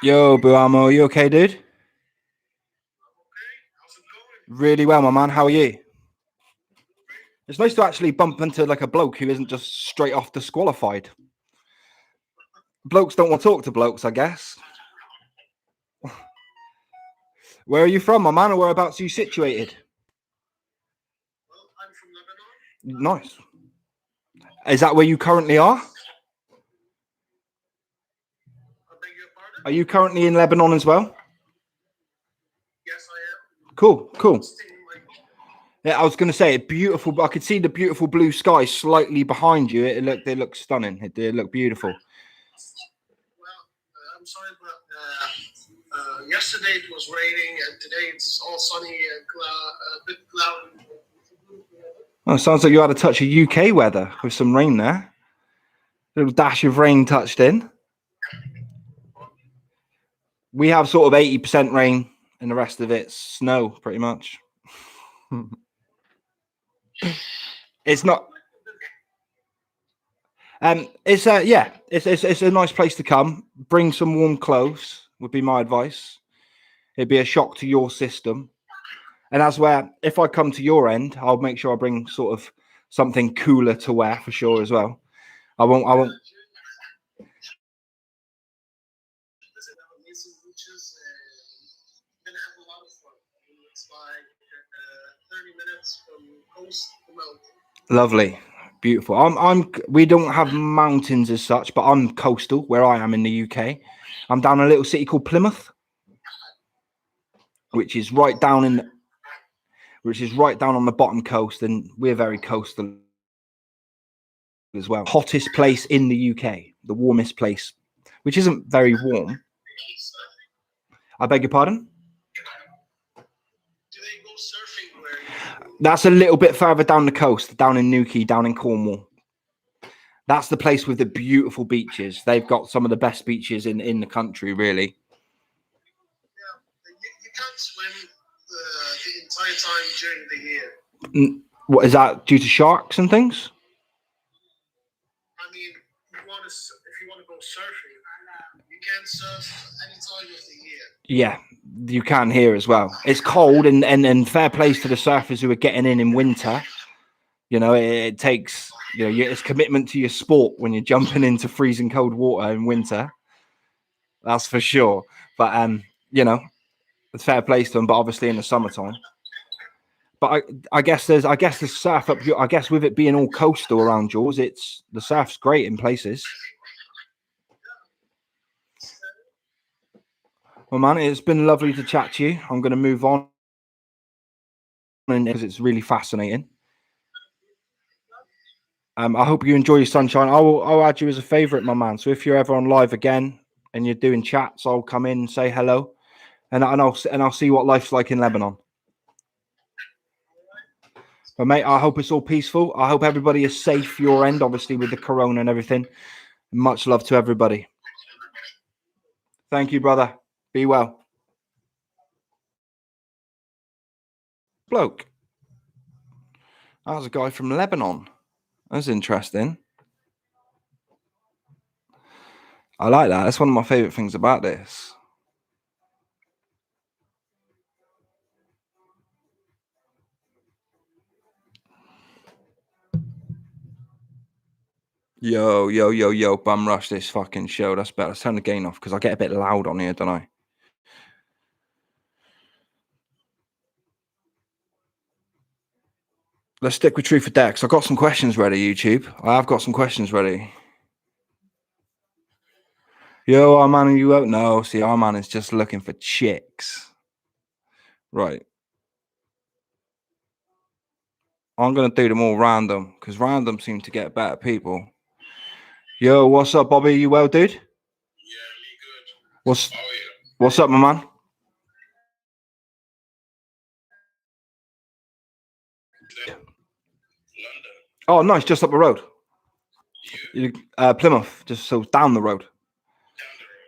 Yo, Buamo, you okay, dude? Really well, my man. How are you? It's nice to actually bump into like a bloke who isn't just straight off disqualified. Blokes don't want to talk to blokes, I guess. Where are you from, my man, or whereabouts are you situated? Well, I'm from Lebanon. Nice. Is that where you currently are? I beg your pardon? Are you currently in Lebanon as well? Yes, I am. Cool. Still, like, Yeah, I was going to say, beautiful. I could see the beautiful blue sky slightly behind you. It looked stunning. It did look beautiful. well, I'm sorry, but yesterday it was raining, and today it's all sunny and a bit cloudy. Oh, sounds like you had a touch of UK weather with some rain there. A little dash of rain touched in. We have sort of 80% rain, and the rest of it's snow, pretty much. It's not. It's a nice place to come. Bring some warm clothes would be my advice. It'd be a shock to your system. And that's where, if I come to your end, I'll make sure I bring sort of something cooler to wear for sure as well. I won't. It's like 30 minutes from coast to mountain. Lovely, beautiful. We don't have mountains as such, but I'm coastal where I am in the UK. I'm down a little city called Plymouth, which is right down on the bottom coast, and we're very coastal as well. Hottest place in the UK, the warmest place, which isn't very warm. I beg your pardon? Do they go surfing where you... That's a little bit further down the coast, down in Newquay, down in Cornwall. That's the place with the beautiful beaches. They've got some of the best beaches in the country, really. Yeah, you can't swim the entire time during the year. What is that, due to sharks and things? I mean, if you want to go surfing, you can't surf any time of the year. Yeah, you can here as well. It's cold, and fair plays to the surfers who are getting in winter. You know, it takes, it's commitment to your sport when you're jumping into freezing cold water in winter. That's for sure. But, it's fair plays to them, but obviously in the summertime. But I guess the surf up, I guess with it being all coastal around yours, the surf's great in places. Well, man, it's been lovely to chat to you. I'm going to move on because it's really fascinating. I hope you enjoy your sunshine. I'll add you as a favorite, my man. So if you're ever on live again and you're doing chats, I'll come in and say hello, and I'll see what life's like in Lebanon. But mate, I hope it's all peaceful. I hope everybody is safe your end, obviously with the corona and everything. Much love to everybody. Thank you, brother. Be well. Bloke. That was a guy from Lebanon. That's interesting. I like that. That's one of my favorite things about this. Yo, bum rush this fucking show. That's better. Let's turn the gain off because I get a bit loud on here, don't I? Let's stick with Truth or Dare because I've got some questions ready, YouTube. I have got some questions ready. Yo, our man, you won't know. See, our man is just looking for chicks. Right. I'm going to do them all random because random seem to get better people. Yo, what's up, Bobby? You well, dude? Yeah, me good. What's up, my man? London. Oh, nice. Just up the road. Plymouth, just so down the road.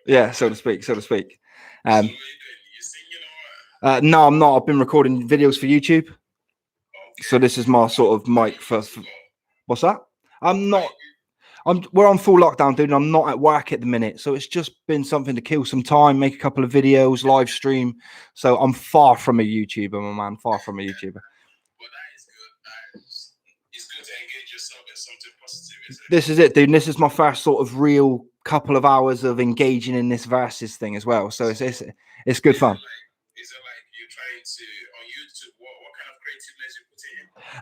Yeah, so to speak. So what are you doing? You singing or what? No, I'm not. I've been recording videos for YouTube. Okay. So this is my sort of mic for. What's that? I'm not. We're on full lockdown, dude. And I'm not at work at the minute, so it's just been something to kill some time, make a couple of videos, live stream. So I'm far from a YouTuber, my man. Far from a YouTuber. Well, that is good. It's good to engage yourself in something positive, isn't it? This is it, dude. And this is my first sort of real couple of hours of engaging in this versus thing as well. So it's good fun. Is it like you're trying to on YouTube? What kind of creativeness you put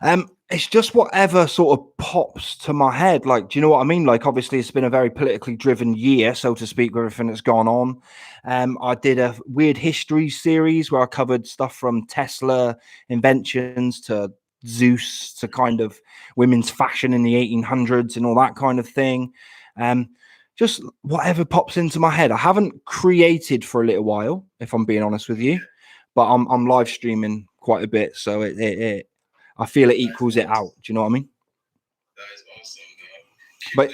in? It's just whatever sort of pops to my head. Like, do you know what I mean? Like, obviously, it's been a very politically driven year, so to speak, with everything that's gone on. I did a weird history series where I covered stuff from Tesla inventions to Zeus to kind of women's fashion in the 1800s and all that kind of thing. Just whatever pops into my head. I haven't created for a little while, if I'm being honest with you, but I'm live streaming quite a bit, so it I feel it equals it out. Do you know what I mean? That is awesome, though. But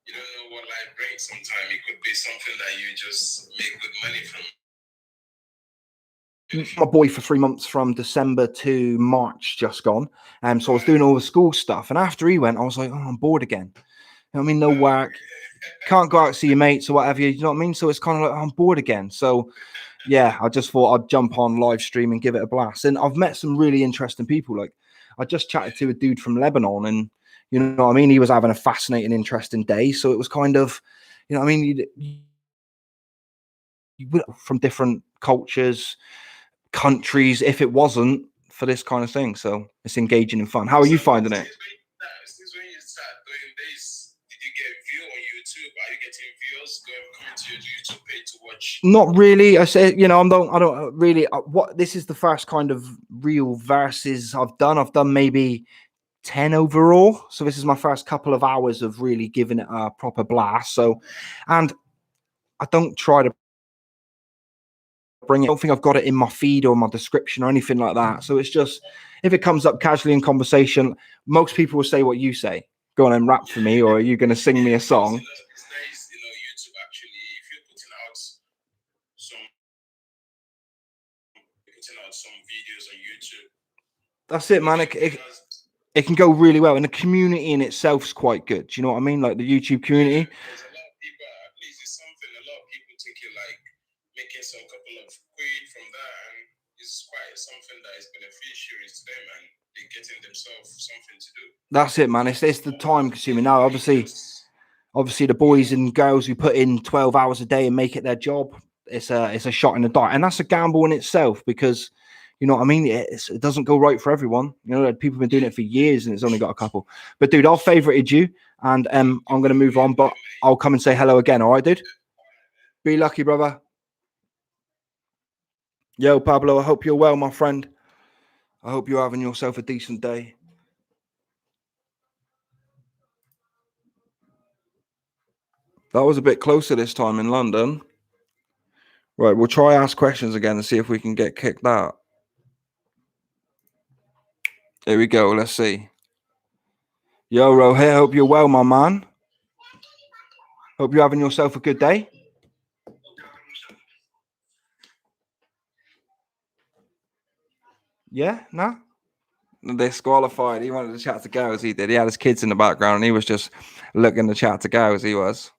you don't know what life brings. Sometimes it could be something that you just make good money from. My boy for 3 months from December to March just gone. So I was doing all the school stuff, and after he went, I was like, oh, I'm bored again. You know what I mean? No work, can't go out see your mates or whatever. You know what I mean? So it's kind of like, oh, I'm bored again. So yeah, I just thought I'd jump on live stream and give it a blast. And I've met some really interesting people. Like I just chatted to a dude from Lebanon, and you know what I mean? He was having a fascinating, interesting day. So it was kind of, you know what I mean? You from different cultures, countries, if it wasn't for this kind of thing. So it's engaging and fun. How are you finding it? Since when you start doing this, did you get view on YouTube? Are you getting viewers coming to your YouTube page to watch? Not really. I say, you know, I don't really. This is the first kind of real verses I've done. I've done maybe 10 overall. So this is my first couple of hours of really giving it a proper blast. So, and I don't try to bring it. I don't think I've got it in my feed or my description or anything like that. So it's just, if it comes up casually in conversation, most people will say what you say. Go on and rap for me, or are you going to sing me a song? YouTube actually, if you're putting out some videos on YouTube. That's it, man. It can go really well, and the community in itself is quite good. Do you know what I mean? Like the YouTube community. There's a lot of people, at least it's something, a lot of people take it like making some couple of quid from that, and it's quite something that is beneficiary to them, and they're getting themselves something to do. That's it, man. It's the time consuming now. Obviously, the boys and girls who put in 12 hours a day and make it their job, it's a shot in the dark, and that's a gamble in itself because, you know what I mean? It doesn't go right for everyone. You know, people have been doing it for years and it's only got a couple. But dude, I've favorited you, and I'm going to move on, but I'll come and say hello again. All right, dude? Be lucky, brother. Yo, Pablo, I hope you're well, my friend. I hope you're having yourself a decent day. That was a bit closer this time in London. Right, we'll try ask questions again and see if we can get kicked out. Here we go. Let's see. Yo, Rohit, hope you're well, my man. Hope you're having yourself a good day. Yeah, no? Disqualified. He wanted to chat to girls, he did. He had his kids in the background and he was just looking to chat to girls, he was.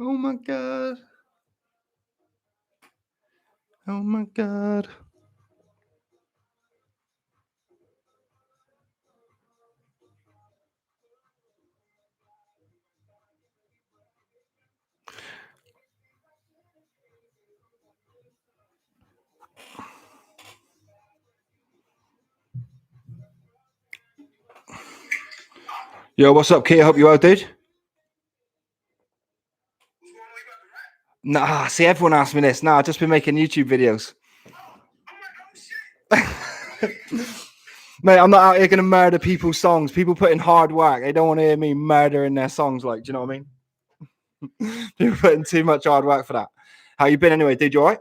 Oh my god. Oh my god. Yo, what's up, Kid? I hope you well, dude. Nah, see, everyone asks me this. Nah, I've just been making YouTube videos. Mate, I'm not out here going to murder people's songs. People put in hard work. They don't want to hear me murdering their songs. Like, do you know what I mean? People put in too much hard work for that. How you been anyway, dude? You all right?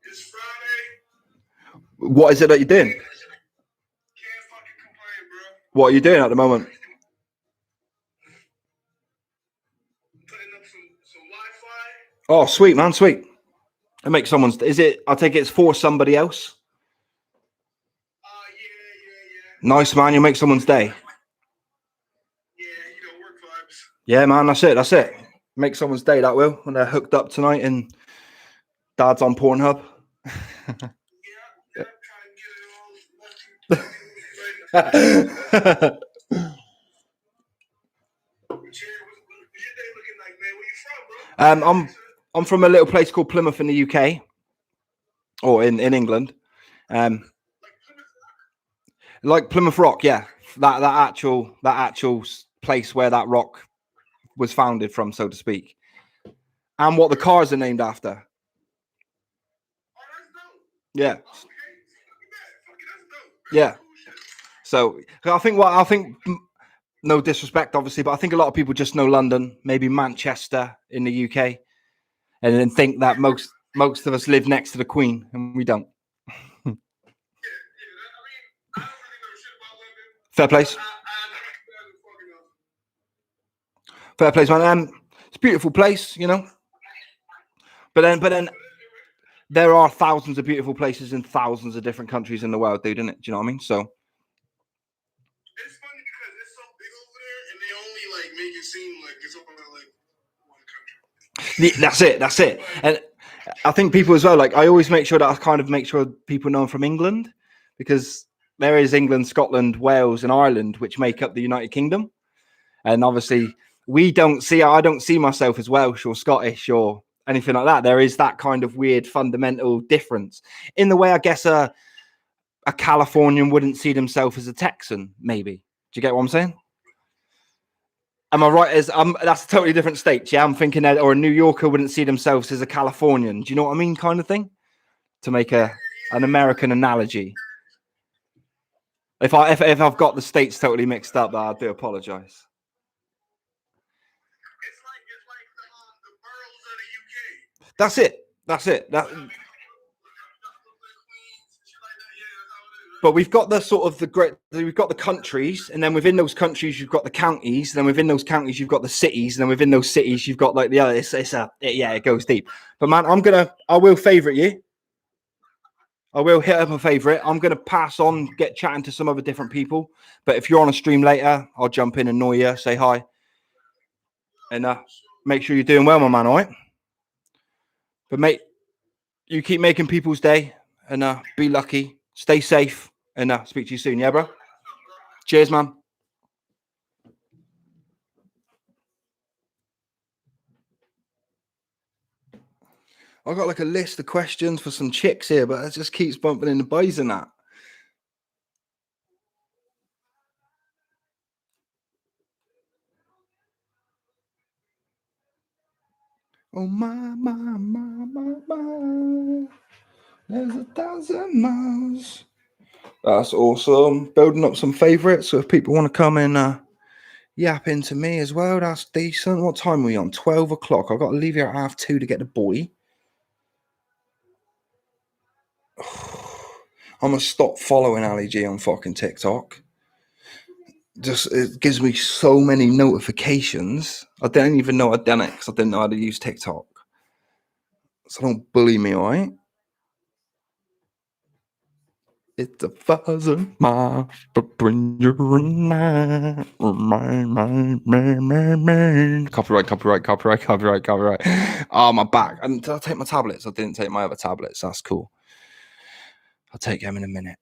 It's Friday. What is it that you're doing? Can't fucking complain, bro. What are you doing at the moment? Putting up some Wi-Fi. Oh, sweet, man, sweet. I make someone's. Is it? I take it's for somebody else. Yeah. Nice, man. You make someone's day. Yeah, work vibes. Yeah, man. That's it. That's it. Make someone's day. That will when they're hooked up tonight and Dad's on Pornhub. Yeah, trying to get it all. What's your day looking like, man? Where you from, bro? I'm from a little place called Plymouth in the UK, or in England. Like Plymouth Rock, yeah. That actual place where that rock was founded from, so to speak, and what the cars are named after. Yeah. Yeah. So I think no disrespect, obviously, but I think a lot of people just know London, maybe Manchester in the UK, and then think that most of us live next to the Queen, and we don't. Fair place. Fair place, man. It's a beautiful place, you know. But then there are thousands of beautiful places in thousands of different countries in the world, dude, isn't it? Do you know what I mean? So it's funny because it's so big over there, and they only like make it seem like it's only like one country. That's it. And I think people as well, like I always make sure that I kind of make sure people know I'm from England, because there is England, Scotland, Wales, and Ireland, which make up the United Kingdom. And obviously I don't see myself as Welsh or Scottish or anything like that. There is that kind of weird fundamental difference in the way I guess a Californian wouldn't see themselves as a Texan, maybe. Do you get what I'm saying? Am I right? That's a totally different state. Yeah, I'm thinking that, or a New Yorker wouldn't see themselves as a Californian. Do you know what I mean? Kind of thing. To make an American analogy. If I've got the states totally mixed up, I do apologize. It's like the boroughs of the UK. That's it. But we've got the sort of we've got the countries, and then within those countries you've got the counties, and then within those counties you've got the cities, and then within those cities you've got like the other. It goes deep. But man, I will favorite you. I will hit up a favorite. I'm gonna pass on, get chatting to some other different people. But if you're on a stream later, I'll jump in and annoy you, say hi, and make sure you're doing well, my man. All right. But mate, you keep making people's day, and be lucky. Stay safe, and speak to you soon. Yeah, bro. Cheers, man. I got like a list of questions for some chicks here, but it just keeps bumping into boys and that. Oh my. There's 1,000 miles. That's awesome. Building up some favorites. So if people want to come and yap into me as well, that's decent. What time are we on? 12 o'clock. I've got to leave here at 2:30 to get the boy. I'm going to stop following Ali G on fucking TikTok. Just it gives me so many notifications. I didn't even know I'd done it because I didn't know how to use TikTok. So don't bully me, all right? It's a thousand miles between you and I. Copyright. Oh, my back. And did I take my tablets? I didn't take my other tablets. That's cool. I'll take them in a minute.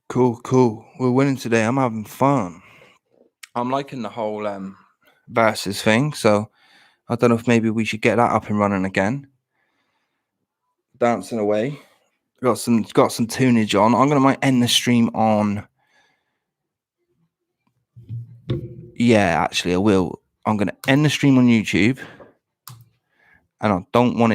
Cool. We're winning today. I'm having fun. I'm liking the whole versus thing. So I don't know if maybe we should get that up and running again. Dancing away. Got some tunage on. I'm gonna might end the stream on. Yeah, actually, I will. I'm gonna end the stream on YouTube, and I don't want it